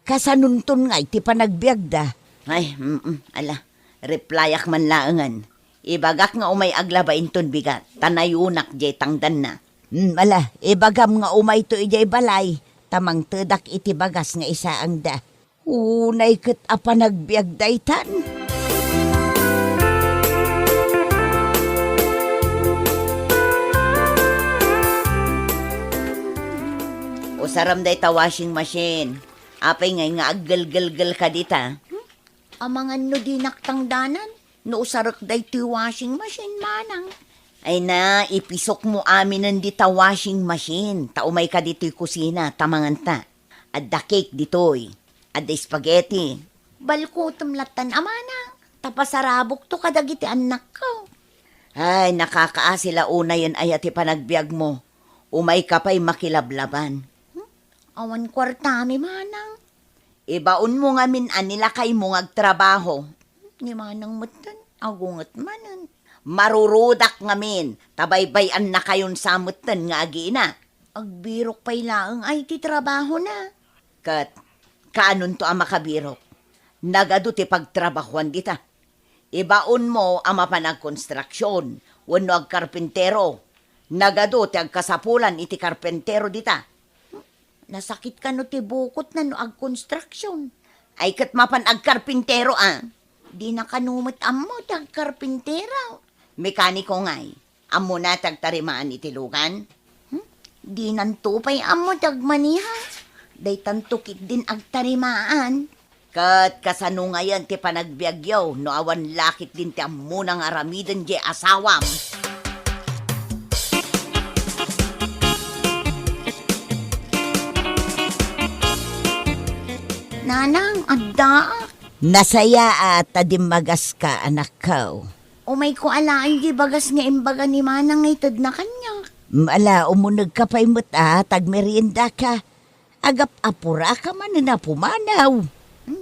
Kasanuntun nga iti panagbiagda. Ay, ala, replyak man laangan. Ibagak nga umay aglabain ton bigat, tanayunak jay tangdan na. Ala, ibagam nga umay to ijay balay, tamang tedak iti bagas nga isaang da. Unay ket apa nagbiagdaytan. Usaram day ta washing machine. Apay ngay nga aggal-gal-gal ka dita. Amangan no di naktangdanan. No usarok day ti washing machine manang. Ay na, ipisok mo amin ng dita washing machine. Taumay ka dito'y kusina, tamangan ta. Adda cake dito'y. Adda spaghetti. Balkutom latan amanang. Tapasarabok to kadagiti anak ko. Ay, nakakaasila una yun ay ati panagbiag mo. Umay ka pa'y makilablaban. Awan kwartami manang. Ibaon mo nga min anila kay mo ngagtrabaho. Ni manang mutan, agungat manan. Marurudak nga min, tabaybayan na kayon sa mutan nga agina. Agbirok pa'y laang ay ti trabaho na. Kat, kaanon to ang makabirok? Nagado ti pagtrabahuan dita. Ibaon mo ang mapanagkonstruksyon, wano ag karpintero. Nagado ti agkasapulan iti karpintero dita. Nasakit ka no ti bukot na no ag construction. Ay kat mapan ag karpintero Di na kanumot amo tag karpintero. Mekaniko ngay. Amo na tag tarimaan iti lugan. Di nantupay amo tag maniha. Day tantukik din ag tarimaan. Kat kasano ngayon ti panagbiagyaw no awan lakit din ti amo nang aramidan di asawam. Nanang, adda. Nasaya at tadimagas ka, anak ko. Umay ko alain di bagas nga imbaga ni manang itad na kanya. Ala, umunag ka pa'y muta, tagmerienda ka. Agap apura ka man na pumanaw.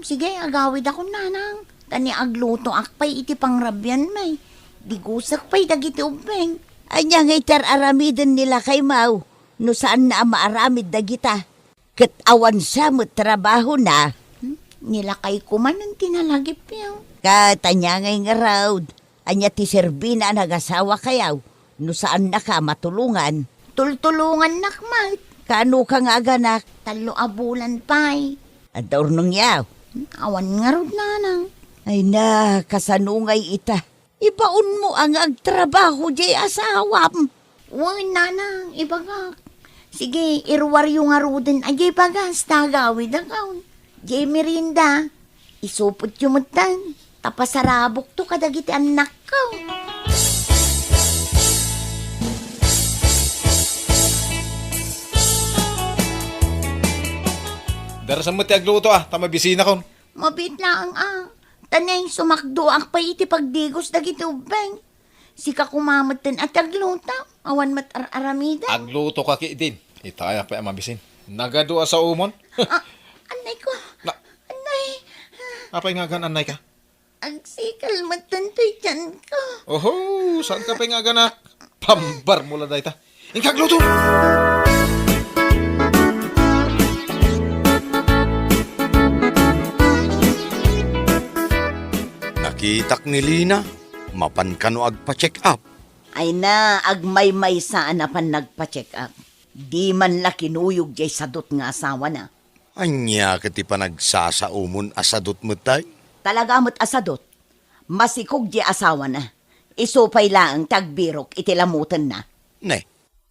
Sige, agawid ako, nanang. Tani agluto akpay iti pangrabyan may. Digusak pa'y dagiti ubeng. Anya nga itar aramidin nila kay Mau. No saan na maaramid dagita. Kat awan sa mo trabaho na. Nilakay ko man ang tinalagip yaw. Katanya ngay nga raw. Anya ti Serbina nag-asawa kayaw. No saan na ka matulungan. Tultulungan nakmat. Kano ka nga ganak? 3 abulan pa'y. Ador nung yaw. Awan nga rod nanang. Ay na, kasanungay ita. Ibaon mo ang agtrabaho di asawam. Uy, nanang, ibagak. Sige, irwaryo nga rodin ay bagas, tagawid ang Jay merinda, isupot yumutan, tapasarabok to kadagiti anak ko. Darasan mo ti agluto tamabisina kon. Mabit lang tanay sumakdo ang pa iti pagdigos dagiti ubeng. Sika kumamatan at agluta, awan mat aramida. Agluto ka ki din. Itaya pa mabisin. Nagadua sa umon. Anay ko, anay. Apay nga gan anay ka? Agsikal matantoy dyan ko. Oho, saan ka pa nga ganak? Pambar mula dahi ta. Ingkagluto! Nakitak ni Lina, mapan ka no agpa-check up. Ay na, agmay-may saan na pan nagpa-check up. Di man la kinuyog jay sadot nga asawa na. Anya kati pa nagsasaumon asadot mo tay? Talaga mo't asadot. Masikog jay asawa na. Isupay lang tagbirok itilamutan na. Ne,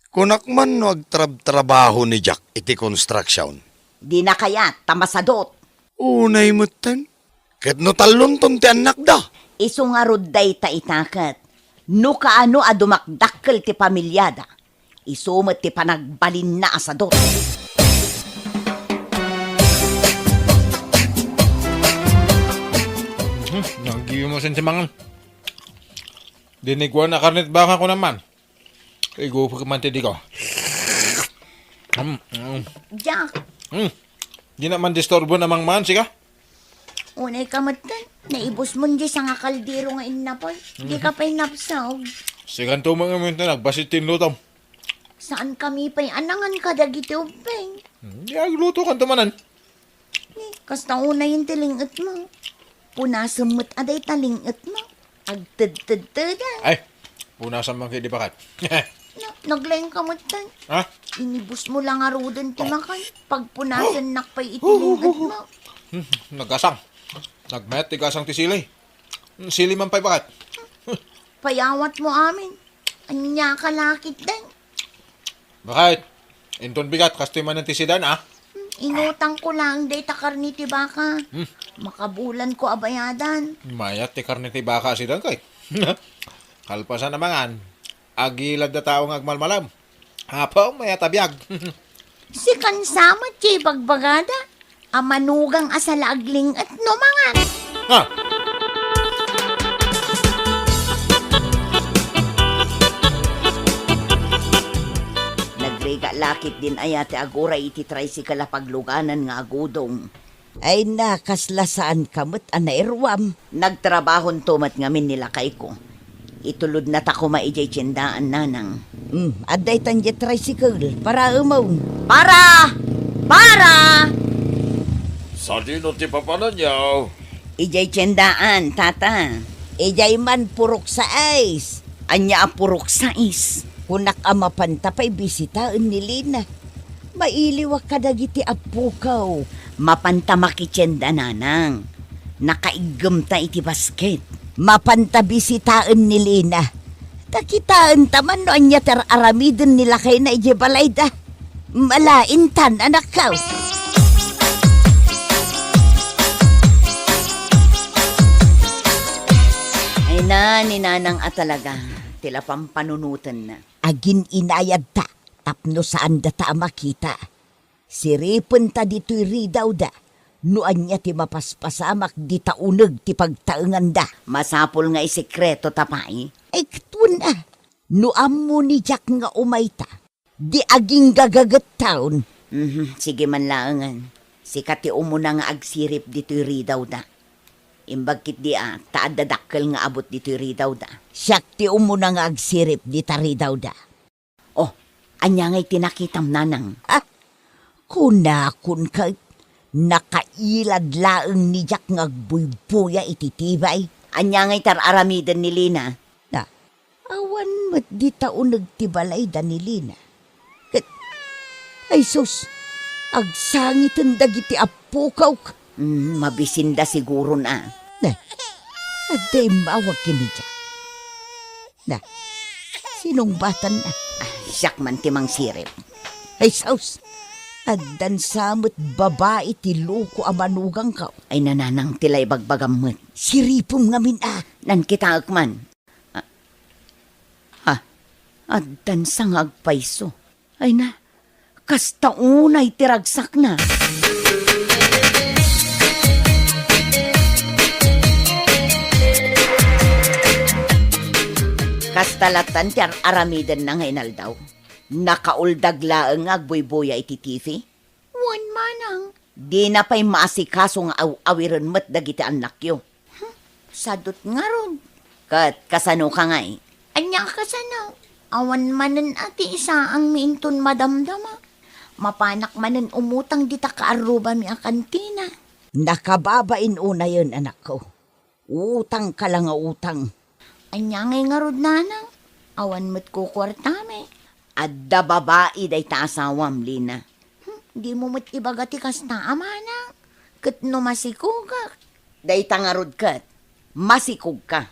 kunak man no agtrabaho ni Jack iti construction. Di na kaya tamasadot. Unay mutan. Ket no talon ton ti anak da. Isu nga rudday ta itakat. No kaano a dumakdakkel ti pamilyada. Isumet ti panagbalin na asadot. Nanggiyo mo sin simangan. Dinigwan na karnet baka ko naman. Kay go pa kamante di ko. Jack, Di naman disturbo namang man, siga. unay kamatan. Naibos mo di sa nga kaldero nga inapoy. Di ka pa'y napsaw. Sigan to mga minto nagbasit tinlutom. Saan kami pa'y anangan ka dagiti upeng? Di agluto kan tumanan. Kasta unay yung tilingit mo. Punasumot aday talingit mo. Agtad-tad-tadan. Ay, punasan man kayo di bakat. Naglayang kamatan. Ha? Inibus mo lang arudan ti makan. Pagpunasan nakpay itilingit mo. Nagkasang. Nagmet, tigasang ti silay. Sili man pa'y bakat. Payawat mo amin. Anya ka lakit din. Bakit? Inton bigat, kastoy man ng tisidan, ah. Inutang ko lang day takar ni tibaka. Makabulan ko abayadan. Mayat ti karne ti baka sidan kay. Kalpasan namangan. Agilad na taong agmalmalam. Hapaw, mayat abiyag. Si kansama ti bagbagada. Amanugang asala agling at numangan. Ha? Nagrega lakit din ayate agora iti tricycle pagluganan nga agudong. Ay nakaslasaan kamot anairwam. Nagtrabahon tumat ngamin nila kay ko. Itulod na tako maijay tiyendaan nanang. Aday tan jet tricycle para umaw. Para! Para! Sa dino ti papanan yaw. Ijay tiyendaan, tata. Ijay man purok sa ice. Anya purok sa is. Kunak amapantapay bisitaan ni Lina. Mailiwak ka dagiti apukaw. Mapanta makitsenda nanang. Nakaigam ta iti basket. Mapanta bisitaan ni Lina. Takitaan taman no anya aramidin nila kay na ije balayda. Malaintan anak kaw. Ay na, ni nanang atalaga. Tila pampanunutan na. Agin inayad ta, tapno saan data makita. Siripon ta dito'y ridaw da. Nuan niya ti mapaspasamak di taunag ti pagtaengan da. Masapol nga isekreto tapay. Ay katun na. Nuam mo ni Jack nga umayta. Di aging gagagat taon. Sige man laangan. Sikat ti umuna nga agsirip dito'y ridaw da. Imbagkit di taad dadakkel nga abot dito'y ridaw da. Siyak ti umuna nga agsirip di ta ridaw da. Oh, anya nga'y tinakitam nanang. Kunakun ka, nakailad laeng ni Jack nga agbuybuya ititibay. Anya nga'y tararamidan ni Lina. Na, awan mo't di taon nagtibalay da ni Lina. Ay sus, agsangitan dagiti apukaw. Mabisinda siguro na. Na, aday mawag kini Jack. Na, sinong batan na? Siyak man timang sirip. Ay sus, addan samot babae ti loko amanugang ka. Ay nananang tilay bagbagamot. Siripom ngamin nan kita agman. Addan sang agpaiso. Ay na, kasta unay tiragsak na. Kastalatan ti aramidan na ngayon daw. Nakauldag laeng agbuybuya iti TV. Wan manang. Di na pa'y maasikaso nga awiran mat dagiti anak yo. Sadot nga ron. Kat kasano ka nga Anya kasano? Awan manan ati isa ang miinton madamdama. Mapanak manan umutang di ta kaaruba mi a kantina. Nakababain una yun anak ko. Utang ka lang nga utang. Anya ngay nga rod nanang. Awan mo't kukwartame. Adda babae day ta asawam, Lina. Di mo mo't ibagati kas na amanang. Kat no masikog ka. Day ta nga rod kat. Masikog ka.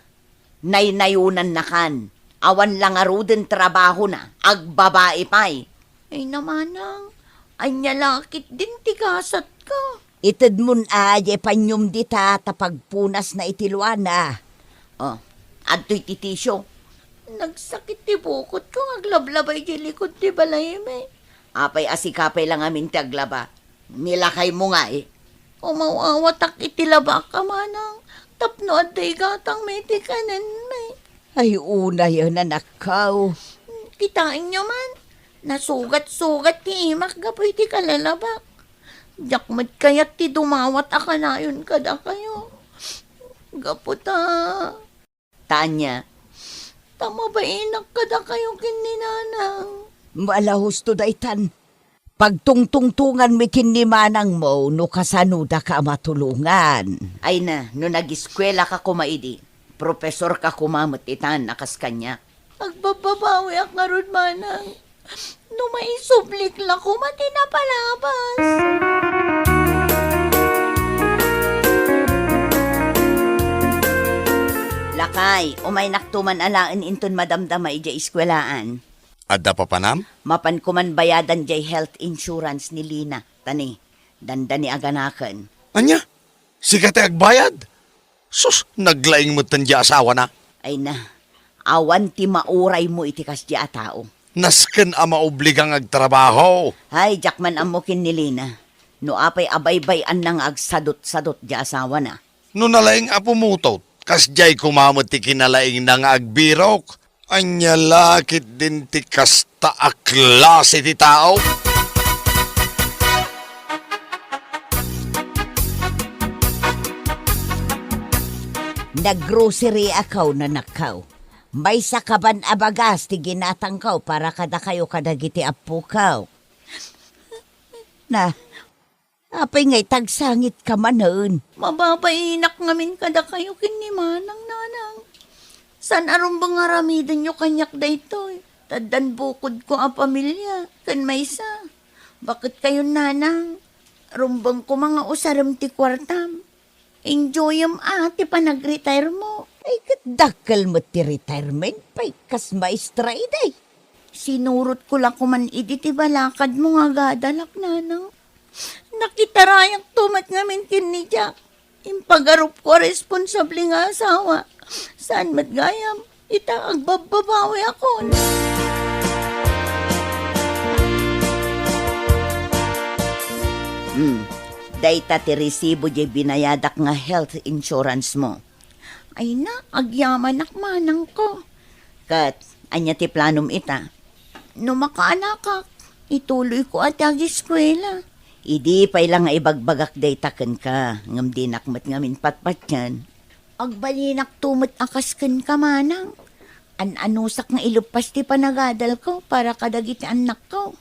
Naynayunan na kan. Awan lang aruden trabaho na. Agbabae pa'y. Ay namanang, anya lakit din tigasat ka. Itad mun aye panyum dita tapagpunas na itiluan na. Oh, adto'y titisyo. Nagsakit ti bukot ko, aglablabay di likod ti balay me. Apay asikapay lang amin ti aglaba. Nilakay mo nga eh. Umawawatak itilaba ka manang. Tapno at day gatang may tikanan may. Ay una yun na nakaw. Kitain nyo man. Nasugat-sugat ti imak gapoy ti kalalabak. Jakmat kaya't ti dumawat akanayon kada kayo. Gaputa. Tanya. Tama ba inak kada kayo kininanang? Malahos to daytan. Pagtungtungtungan mi kinimanang mo, no kasanuda ka matulungan. Ay na, no nag-eskwela ka kumaidi, profesor ka kumamot itan nakas kanya. Agbababawi ak nga ron manang. No maisublik la ko matinapalabas. Lakay, umay naktuman alaan inton madamdamay jay eskwelaan. Adda pa panam? Mapan ko man bayadan jay health insurance ni Lina. Tani, danda ni aganakan. Anya? Sikat agbayad? Sus, naglaing mo tan di asawa na. Ay na, awan ti mauray mo iti kas di a tao. Nasken a maobligang agtrabaho. Hay, jakman amukin ni Lina. No apay abaybayan nang agsadot-sadot di asawa na. No nalaing apumutot, kas jay kumamot ti kinalaing nang agbirok. Anya lakit din ti kasta a klase ti tao. Naggrocery akaw na nakaw. May sakaban abagas ti ginatangkaw para kada kayo kadagiti apukaw. Na, apay nga'y tagsangit ka manon. Mababainak ngamin kada kayo kinimanang nanang. San aron bang aramidan nyo kanyak daytoy? Tadan bukod ko ang pamilya, kan maysa. Bakit kayo nanang? Rumbang ko mga usaram ti kwartam. Enjoy ati pa nag-retire mo. Ay, kadakal mo ti retirement pa'y kas maestra iday. Sinurot ko lang kuman idi ti balakad mo nga gadalak nanang. Nakitarayak tumat ngamin kin ni Jack. Impagarup ko responsable nga asawa. Saan matgayam? Ita agbababawi ako. Dayta ti resibo jay binayadak nga health insurance mo. Ay na, agyaman manang ko. Kat, anya ti planom ita. No makaanakak, ituloy ko at ag-eskwela. Idi pa'y lang nga ibagbagak dayta ken ka. Ngam di nakmat ngamin patpat yan. Agbalinak tumot akas ken ka manang. An-anusak nga ilupas ti panagadal ko para kadagiti anak ko.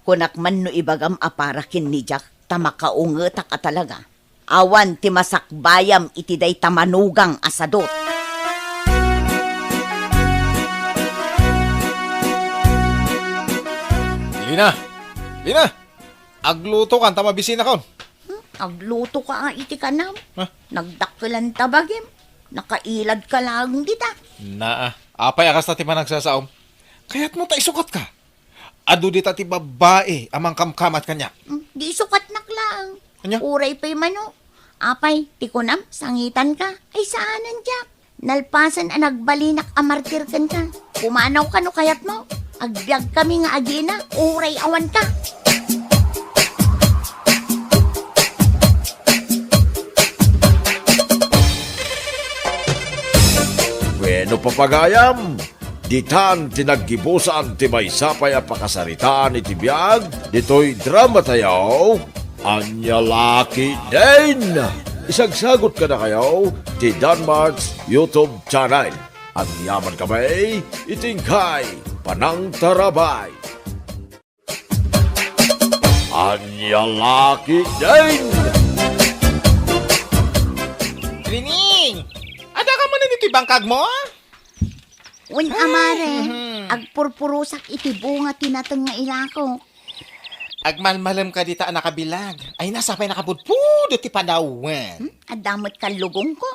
Kunak man no ibagam aparakin ni Jack, tamakaungetak ka talaga. Awan ti masakbayam iti day tamanugang asadot. Lina! Lina! Agluto kan, tamabisina kon. Agluto ka nga iti kanam. Ha? Nagdakkelan tabagim. Nakailad ka lang dita. Naa, apay akas na ti managsasaom. Kaya't mo ta isukat ka. Adu di ta ti babae amang kamkamat kanya. Di sukat naklang. Anya? Uray pa'y mano. Apay, tikunam, sangitan ka. Ay saanan, Jack? Nalpasan ang nagbalinak amartir kan ka. Pumanaw ka no kayat mo. Agbyag kami nga agina. Uray awan ka. Bueno papagayam, ditan tinaggibusan ti maysapay a pakasaritaan iti biag, dito'y drama tayo, anya laki din. Isagsagot ka na kayo, ti Danmarks YouTube channel. Ang yaman kamay, itingkay, panang tarabay. Anya laki din. Rining! Ada ka man iti bangkag mo? Un amare, agpurpurusak iti bunga tinateng nga ilako. Agmalmalam ka dita nakabilag. Ay nasapay nakabudpud iti panawan. Adamot ka lugong ko.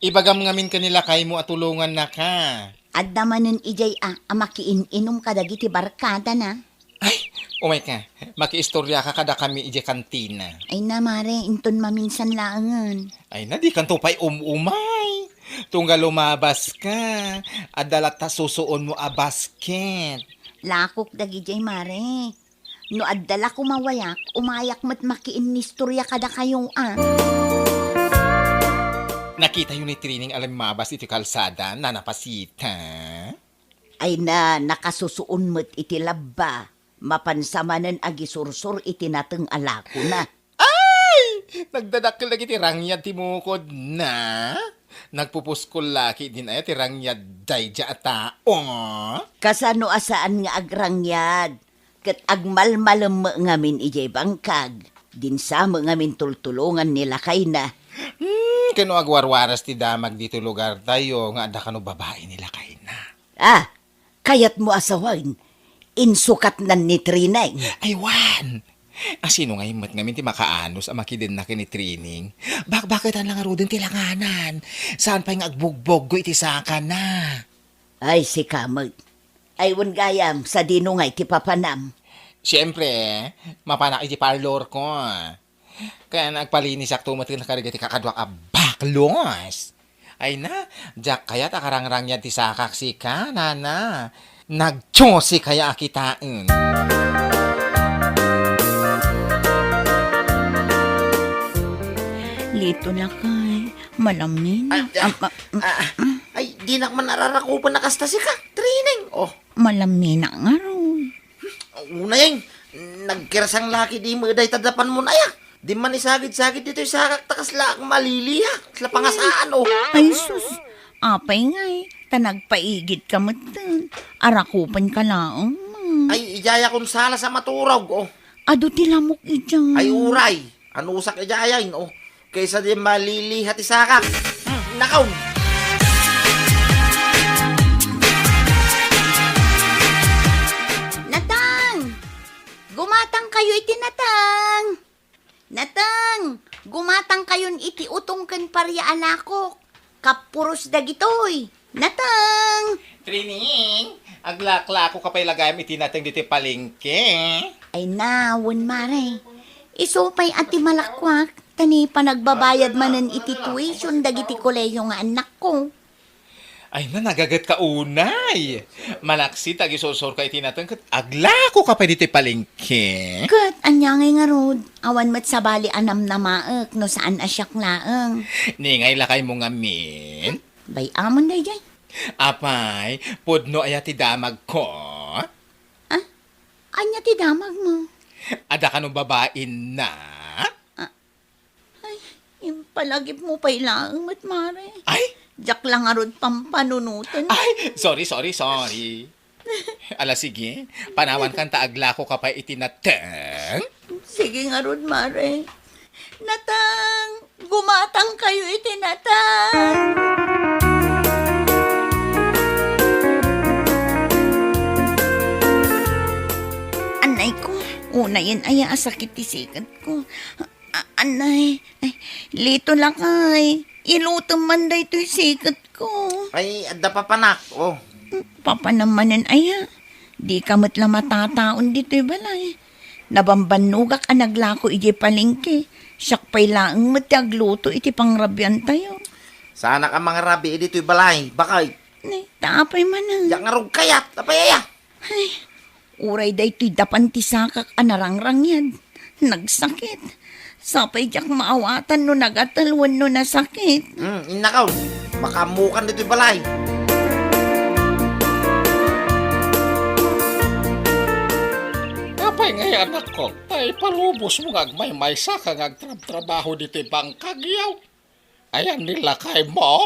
Ibagam ngamin kanila kay mo at tulungan na ka. At namanin ijay makiin-inom ka dagiti barkada na. Ay, umay ka. Makiistorya ka kada kami ije kantina. Ay na mare, inton maminsan laangan. Ay na, di kanto pa'y umay. Tunggal lumabas ka. Adalat ta susuon mo a basket. Lakok dagijay mare. No addala ko mawayak, umayak mat makiin ni istorya kada kayong Nakita yun ni Trining alam mabas iti kalsada na napasita. Ay na, nakasusuon mo't iti labba. Mapansamanan agi sursur iti nateng alako na. Nagdadakil lagi ti rangyad ti mukod na. Nagpupuskol laki din ay ti rangyad dayja at tao. Kasano asaan nga agrangyad. Kat agmalmalam ngamin ijay bangkag. Dinsa ngamin tultulungan nila kay na. Kano agwarwaras ti damag dito lugar tayo nga ada kano babae nila kay na. Kayat mo asawan. Insukat nan ni Trinay. Ay, wan! Sino nga himat ngamin ti makaanos ang makidin na kini Trining? Bakit ang lang arudin ti langanan? Saan pa yung agbugbog ko iti saka na? Ay, si Kamag. Aywan gayam sa dinungay ti papanam. Siyempre, mapanak iti parlor ko. Kaya nagpalinis ak tumatil na karigati kakadwak a baklos. Ay na, jak kaya takarangrang yan ti sakak si ka, nana. Nagtyosi kaya akitain. Lito na kay, malamin. Ay, di na man nararakupan na kasta si ka, Trining. Oh, Malamin na nga ron. una yan, nagkirasang laki di mo day tadapan mo na ya. Di man isagid-sagid dito yung sakak takas laak maliliha. Sila pangasaan, oh. Ay, sus. Apay ngay, tanagpaigid ka mo dun. Arakupan ka lang. Ay, ijaya kong sala sa maturog, oh. Ado tilamok ijang. Ay, uray. Ano usak ijayain, oh. Kaysa di maliliha ti sakak. Nakaw. Natang! Gumatang kayo iti natang! Natang! Gumatang kayon iti utongken parya alakok. Kapuros dagitoy. Natang! Trining, aglakla ko kapay lagayam iti natin dito palengke. Ay nawon mare. Isupay ati malakwak. Tani pa nagbabayad manan iti tuition dagiti koleyo nga anak ko. Ay na, nagagat ka unay. Malaksi, tagisosor ka iti natin kat aglako kapay dito palengke. Kat, anyangay nga rod. Awan mat sabali anam na maek no saan asyak laeng. Ningay lakay mo nga min. Bay amon day jay. Apay, pudno ay ati damag ko. Anya ti damag mo. Ada ka nung babain na. Yung palagip mo pa ilaang mat mare. Ay, Jak lang arod pampanunutan. ay, sorry. Ala, sige, panawan kang taaglako kapay itinateng. Sige nga rod mare. Natang! Gumatang kayo itinatang! Anay ko, una yan ay asakit isikat ko. Anay, ay, lito lang ay. Ilutong man da ito'y sikat ko. Ay, adda pa panak, oh. Papa namanan aya. Di ka matla matataon dito'y balay. Nabambanugak ang naglako iti palengke. Siyak pa'y laang matagluto iti pangrabyan tayo. Sana ka mga rabi, dito'y balay. Bakay, Ni, tapay man yak nga rog kayat, tapayaya. Ay, uray da ito'y dapantisakak anarangrang yan. Nagsakit. Sapay jak maawatan no nagatalwan no nasakit. Nakaw, makamukan dito'y balay. Kapay ngay anak ko, tay palubos mo ngagmay-may sa kang agtrabaho dito bangkagyaw. Ayan nila kay mo.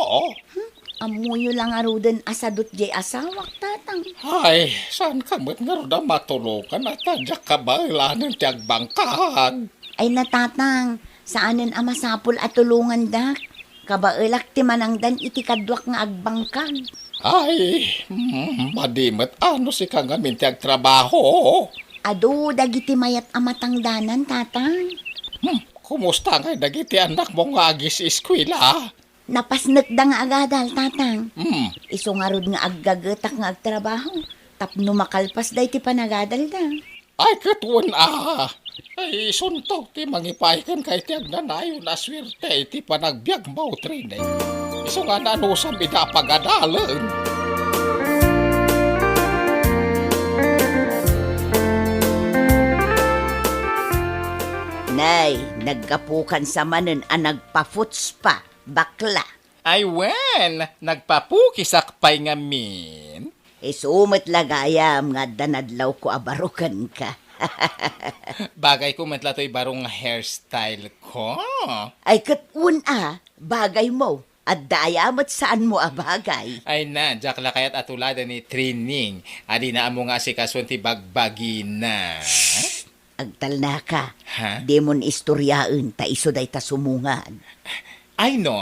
Amuyo lang arudan asadot jay asawak tatang. Ay, saan ka mo't nga rin matulukan at tadyak ka ba ilanan tiyag bangkag? Ay natatang, saanan amasapol at tulungan dak. Kabaelak ti manangdan iti kadwak nga agbangkag. Ay, madimat ano si kang amin tiyag trabaho. Ado, dagiti mayat amatangdanan tatang. Kumusta nga dagiti anak mo nga agis eskwela? Napasnek da nga agadal, tatang. Hmm. Iso nga rod nga aggagetak nga agtrabaho. Tapno makalpas da iti panagadal da. Ay, katuan Ay, suntok ti mangipay kan kay ti agnanayo na swerte iti panagbiag mo training. Iso nga nanusam ida pagadalan. Nay, nagkapukan sa manen ang nagpa-foots pa, bakla. Ay, wen, nagpapukisakpay nga min. Isumat lagayam nga danadlaw ko abarukan ka. Bagay ko matlatoy barong hairstyle ko. Ay katun bagay mo. At dayamat saan mo bagay. Ay na, jakla kayat atulada ni training. Adi na amo nga si kaswan ti bagbagi na. Agtal na ka. Ha? Demon istoryaan ta iso day ta sumungan. Ay no?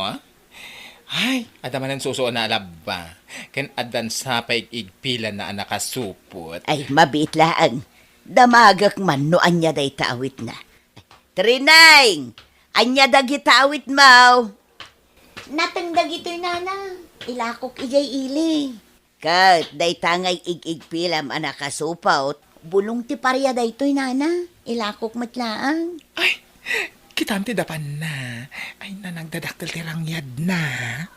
Ay, adamanan suso na alaba. Ken adan sa paigigpilan na nakasupot. Ay mabit laang. Damagak man no anya day taawit na. Trinay! Anya dagi taawit mau. Natangdag ito'y nana. Ilakok ijay ili. Kat, day tangay igigpilam anak kasupaut. Bulong ti parya day ito'y nana. Ilakok matlaang. Ay, kitanti dapan na. Ay na nagdadaktal tirangyad na.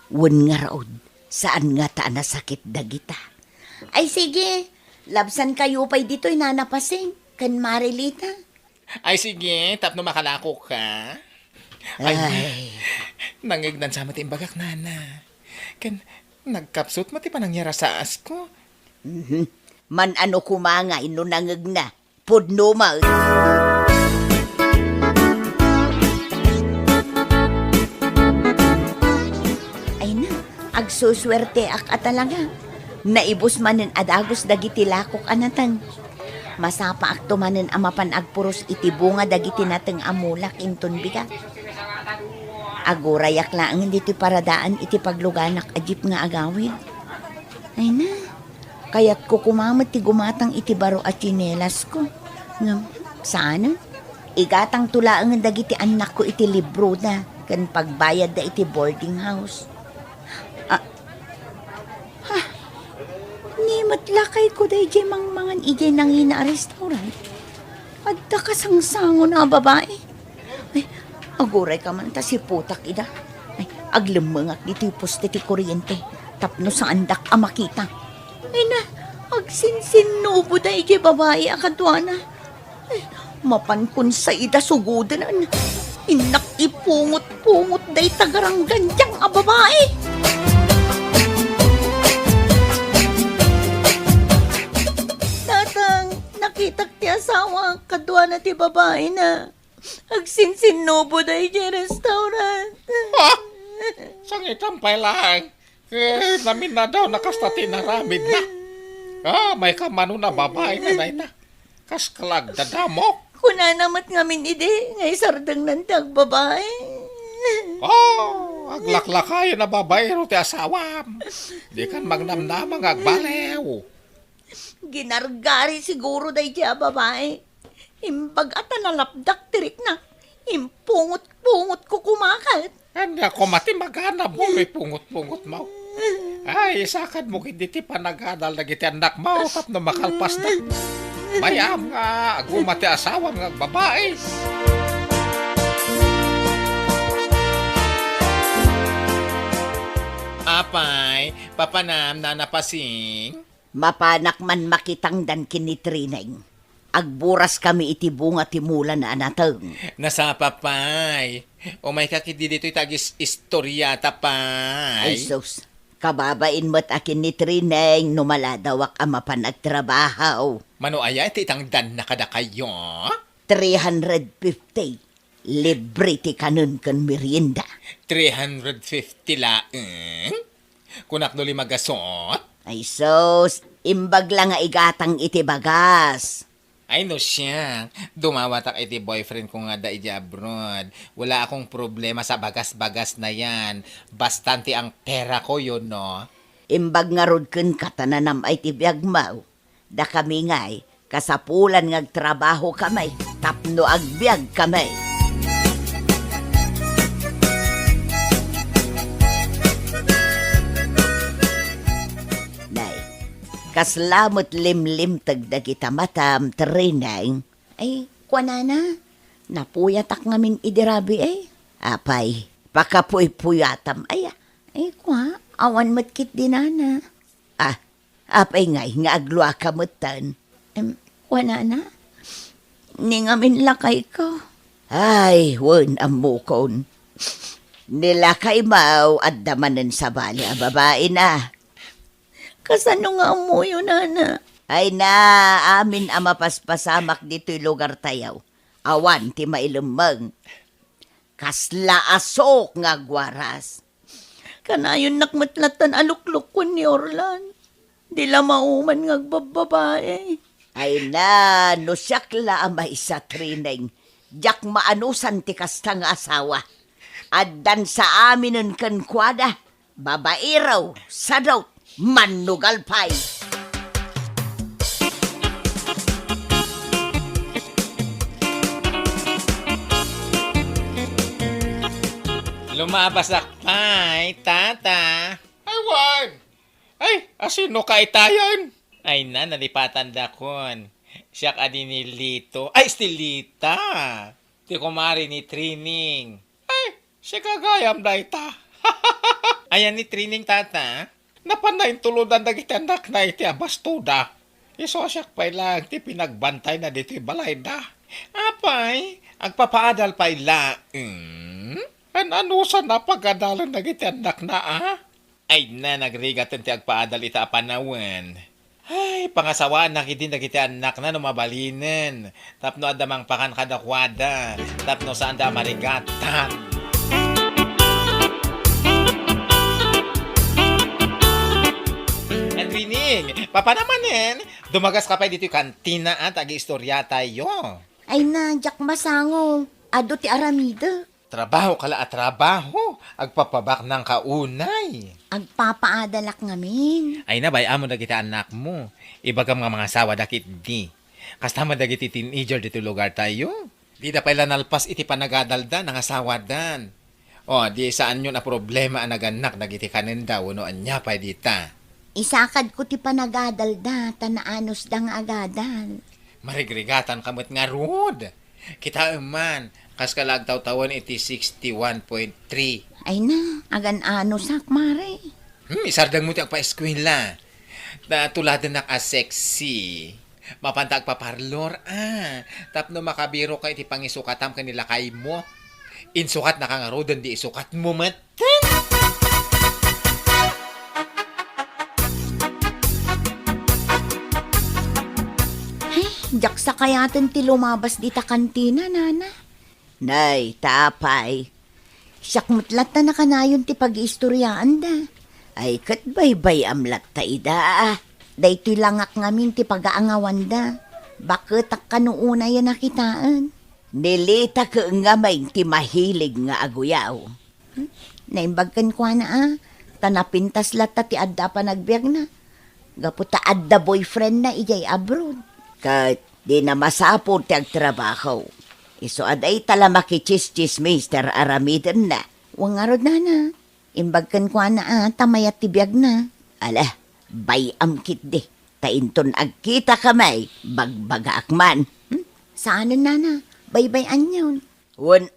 Wan nga raod. Saan nga ta nasakit dagita? Ay sige. Labsan kayo pa'y dito'y nanapasing. Kan Marilita. Ay sige, tapno makalako ka. Ay. Nangignan sa mati imbagak nana. Ken nagkapsot mati pa nangyara sa asko. Man ano kumangay no nangag na. Pudno ma. Ay na, agsuswerte ak atalaga. Naibos manen adagos dagiti lakok anatan. Masapa ak tumanen amapan agpuros iti bunga dagiti nateng amulak inton bigat. Agurayak lang hindi ti paradaan iti pagluganak ajip nga agawid. Ay na, kaya't ko kumamat ti gumatang iti baro at chinelas ko. Nga, sana? Igatang tulaang dagiti anak ko iti libro na, kan pagbayad da iti boarding house. Ni matlakay ko da ijay mangmangan ijay nangina restaurant. At da kasangsango na babae. Ay, aguray ka man ta si putak ida. Ay, aglemengak dito poste ti kuryente. Tapno sa andak makita. Ay na, agsinsinubo da ijay babae akadwana. Ay, mapankon sa ida sugudanan. Inak ipungot-pungot day tagarang ganjang babae. Nakitak ti asawa, kadwa na ti babae na. Agsinsinubo da iti restaurant. Ha? Sangitan pa lang. Namin na daw nakastati na ramid na. May kamano na babae na na ita. Kas kalag dadamok. Kuna namat ngamin ide, ngay sardang nantag babae. Aglaklakay na babae ro ti asawam. Di kan magnamnamang agbalew. Ginargari siguro day siya babae. Imbag at nalapdak tirik na. Impungot-pungot ko kumakat. Kanya ko mati maghanap mo may pungot-pungot mo. Ay, sakad mo hindi ti panagadal na giti anak mo tapno makalpas na. Mayam nga, agumati asawam nga babae. Apay, papanam na napasing. Mapanak man makitang dan kinitrineng. Agburas kami iti bunga ti mula na anatang. Nasa papay. O may kakidi dito itagis istorya tapay. Ay sus, kababain mo't akin ni Trineng numaladawak ama pa nagtrabaho. Mano aya iti itang dan na kada kayo? 350. Libre ti kanun kan merienda. 350 laeng? Kunak no limagasot? Ay sus, imbag lang nga igatang iti bagas. Ay no siya, dumawatak iti boyfriend ko nga da iti abroad. Wala akong problema sa bagas-bagas na yan. Bastante ang pera ko yun, no? Imbag nga rod kun katananam ay ti biyagmaw. Da kami nga'y, kasapulan ngag trabaho kamay, tapno agbyag kamay. Kaslamot limlim tagda kita matam trineng. Ay, kwanana. Napuyat ak ngamin idirabi Apay, pakapuy-puyatam. Ay, kwa, awan matkit dinana. Apay nga agluwa ka matan. Kwanana. Ni ngamin lakay ko. Ay, wan amukon. Nilakay mau at damanan sa bali a babae na. Kasano nga mo yun, nana? Ay na, amin ang mapaspasamak dito'y lugar tayaw. Awan ti mailumang. Kasla asok nga gwaras. Kanayon nakmatlatan alukluk ko ni Orlan. Dila mauman nga babae. Ay na, no siyakla ang maisa trineng. Diyak maanusan ti kasta nga asawa. Addan sa aminin kan kwada. Babairaw, sadaw, manugal pay. Lumabasak pay, tata. Ay, wan! Ay, asino ka itayon? Ay na, nalipatan dakon. Siyak adi ni Lito. Ay, Stilita. Ti kumari ni Trining. Ay, si kagayam da ita. Ayan ni Trining, tata. Napanayin tuludan na gitanak na iti abastuda. Iso siyak pa lang ti pinagbantay na dito balay da. Apay, agpapaadal pa ila. Ano sa napagadalan na gitanak na Ay na, nagrigatan ti agpaadal ita apanawan. Ay, pangasawaan na kiti nagiti anak na numabalinan. Tapno adamang pakan kadakwada. Tapno saan da marigatan. Trining, papanamanin, dumagas ka pa dito yung kantina at agi-istorya tayo. Ay na, Jack Masango. Ado ti aramida. Trabaho kala at trabaho, agpapabak ng kaunay. Agpapaadalak ngamin. Ay na, bayamo na kita anak mo. Iba ka mga asawa dakit di. Kastama dagiti teenager dito lugar tayo. Di na pala nalpas iti panagadalda ng asawa dan. O, di saan yun na problema ang naganak dagiti kanin daw, no anya pa dita. Isakad ko ti panagadalda, tanaanos dang agadal. Marigrigatan kamot nga rod. Kita man, kas kalagtaw-tawan iti 61.3. Ay na, agan ano sak, mare. Isardang mo ti agpa-eskwela. Tuladan na ka sexy. Mapantag pa parlor, Tapno makabiro ka iti pangisukatam kanila kay mo. Insukat na kang rodan di isukat mo matan. Jak sa kayatin ti lumabas di ta kantina, nana. Nay, tapay. Siyak mutlat na kanayon ti pag-iistoryaan da. Ay, kat bay-bay amlat ta ida. Daytoy langak ngamin ti pag-aangawan da. Bakit ak kanuuna yan nakitaan? Nilita ka nga may ti mahilig nga aguyaw. Naimbagkan kwa na Tanapintas lata ti adda pa nagbiag na. Gaputa adda boyfriend na ijay abroad. Kat di na masapod ti agtrabaho. Iso aday tala makichis-chis Mr. Aramiden na. Wangarod na. Imbagkan kwa na tamayat ti biag na. Ala, bayam kit di. Tainton agkita kamay, bagbaga akman. Saanan na? Bay-bayan yun. Wan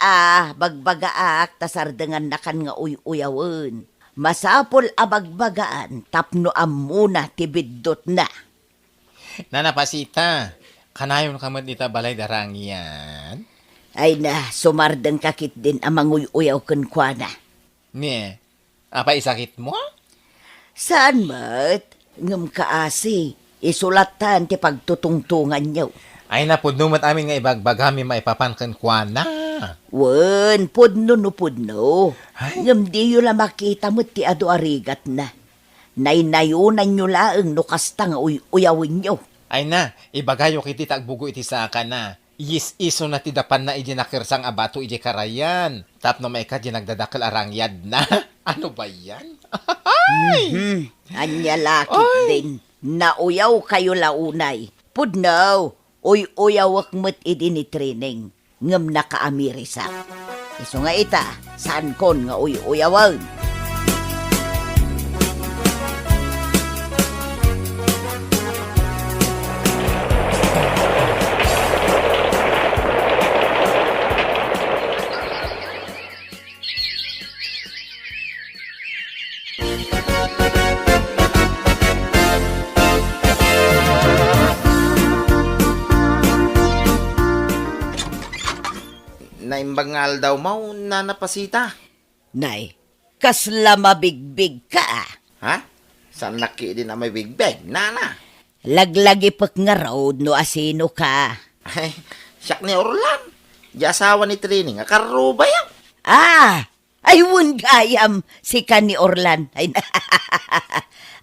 bagbaga ak, tasardangan na kan nga uy-uyawan. Masapol abagbagaan, tapno amuna tibidot na. Nanapasita, kanayon ka man dita balay darang yan? Ay na, sumardang kakit din amang uy-uyaw kan kwa na. Ne, apa isakit mo? Saan mat? Ngam kaasi, isulatan ti pagtutungtungan nyo. Ay na, pudno mat amin nga ibagbagami maipapankan kwa na. Wen, pudno no pudno. Ngam di yun la makita mo ti ado arigat na. Naynayunan nyo laeng no kasta nga uyawin nyo. Ay na, ibagayo kiti tagbugo iti saka na. Iso na ti dapan na iji nakirsang abato iji karayan. Tapno maika di nagdadakal arangyad na. Ano ba yan? Anya lakit din. Nauyaw kayo launay. Pudnaw, uyawak mo't idi ni training. Ngam nakaamirisak. Iso nga ita, saan kon nga uyawan? naimbangal daw mau nanapasita. Nay, kasla mabigbig ka. Ha? Saan laki din na may big bag, nana? Laglagi pek nga road no asino ka. Ay, siyak ni Orlan. Di asawa ni Trini nga karuba yan. Ay wun gayam si kan ni Orlan. Ay,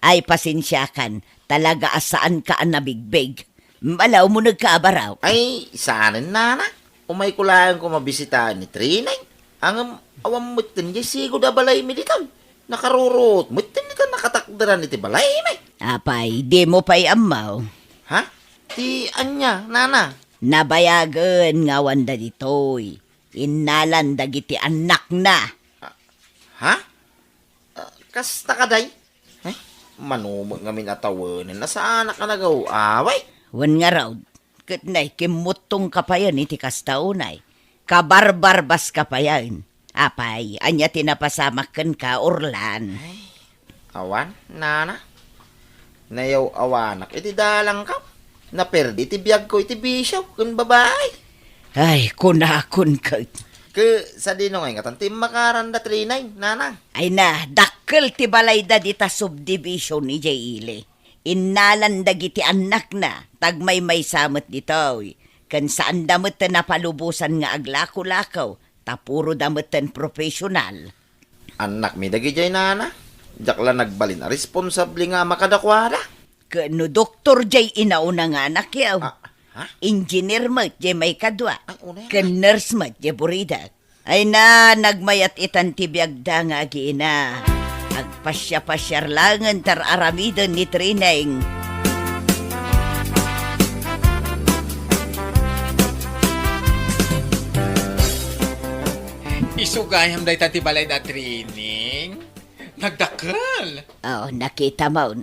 ay pasensyakan, talaga asaan ka ang nabigbig. Malaw mo nagkaabaraw. Ay, saanin nana? Umay kulaan ko mabisitahan ni Trini. Ang awam mutin di sigo da balay mi dito. Nakarurot mutin dito nakatakdaran iti balay mi. Apay, di mo pa'y amaw. Ha? Ti anya, nana? Nabayagan nga wanda ditoy. Inalan dagiti anak na. Ha? Kasta ka day? Eh, manumag nga minatawanin na sa anak ka nag-away. Wan nga raw, katnay kimutong kapayan iti kastaunay. Kabarbarbas kapayan. Apay, anya tinapasamakan ka, Orlan. Awan, nana? Nayaw awanak, iti dalang ka. Naperdi, iti biyag ko, iti bisyo, kun babae. Ay, kunakun ka. Sa dino nga nga, tanti makaranda trinay, nana. Ay na, dakkel ti balay da dita subdivision ni Jayle. Inalan dagiti anak na, tagmay may samot dito. Kan saan damot na palubusan nga aglako-lakaw, tapuro damot profesional. Anak mi dagi jay nana. Jakla nagbalin na responsable nga makadakwada. Kano doktor jay inauna nga anak yaw. Ha? Engineer mo jay may kadwa. Ay, una yan. Kan nurse mo jay burida. Ay na, nagmayat itan tibiyagda nga giina. Agpasya-pasyar langan tar aramidon ni Trineng. Isugayam day tanti balay da training. Nagdakal. Oh, nakita mo.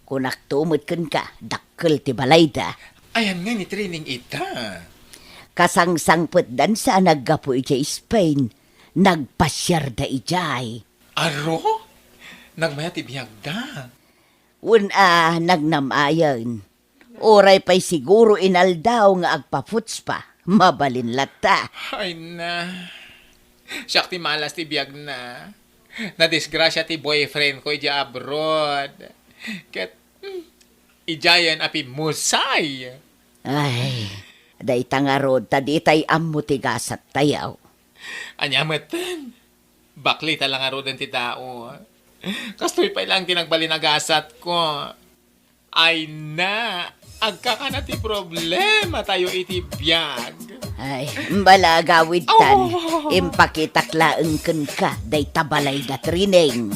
Kunak tumot kun ka, dakkel ti balay da. Ayan nga ni training ita. Kasangsangput dan sa naggapo ijay Spain. Nagpasyar da ijay. Aro? Nagmayat ibiyag da. Nagnamayan. Oray pa'y siguro inaldaw nga agpaputs pa. Mabalin lata. Ay na. Siyak ti malas ti biyag na. Nadisgrasya ti boyfriend ko ija abroad. Ket, ijayan api musay. Ay, day tangarod taditay ammo tigasat tayaw. Anyamatan. Bakli talang arodan ti tao. Kastoy pa ilang kinagbalinagasat ko. Ay na. Agkakana ti problema tayo iti biyag. Ay, mbala gawid tan. Impakitaklaan kun ka, day tabalay da Trineng.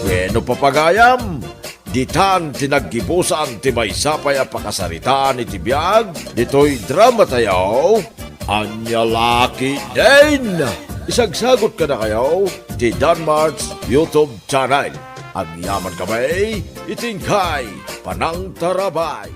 Bueno papagayam, ditan tinaggibusan ti maysapay a pakasaritaan iti biag, dito'y drama tayo, anya laki din. Isagsagot ka na kayo, ti Danmar's YouTube channel. Ang yaman kamay, itingkay, panang tarabay.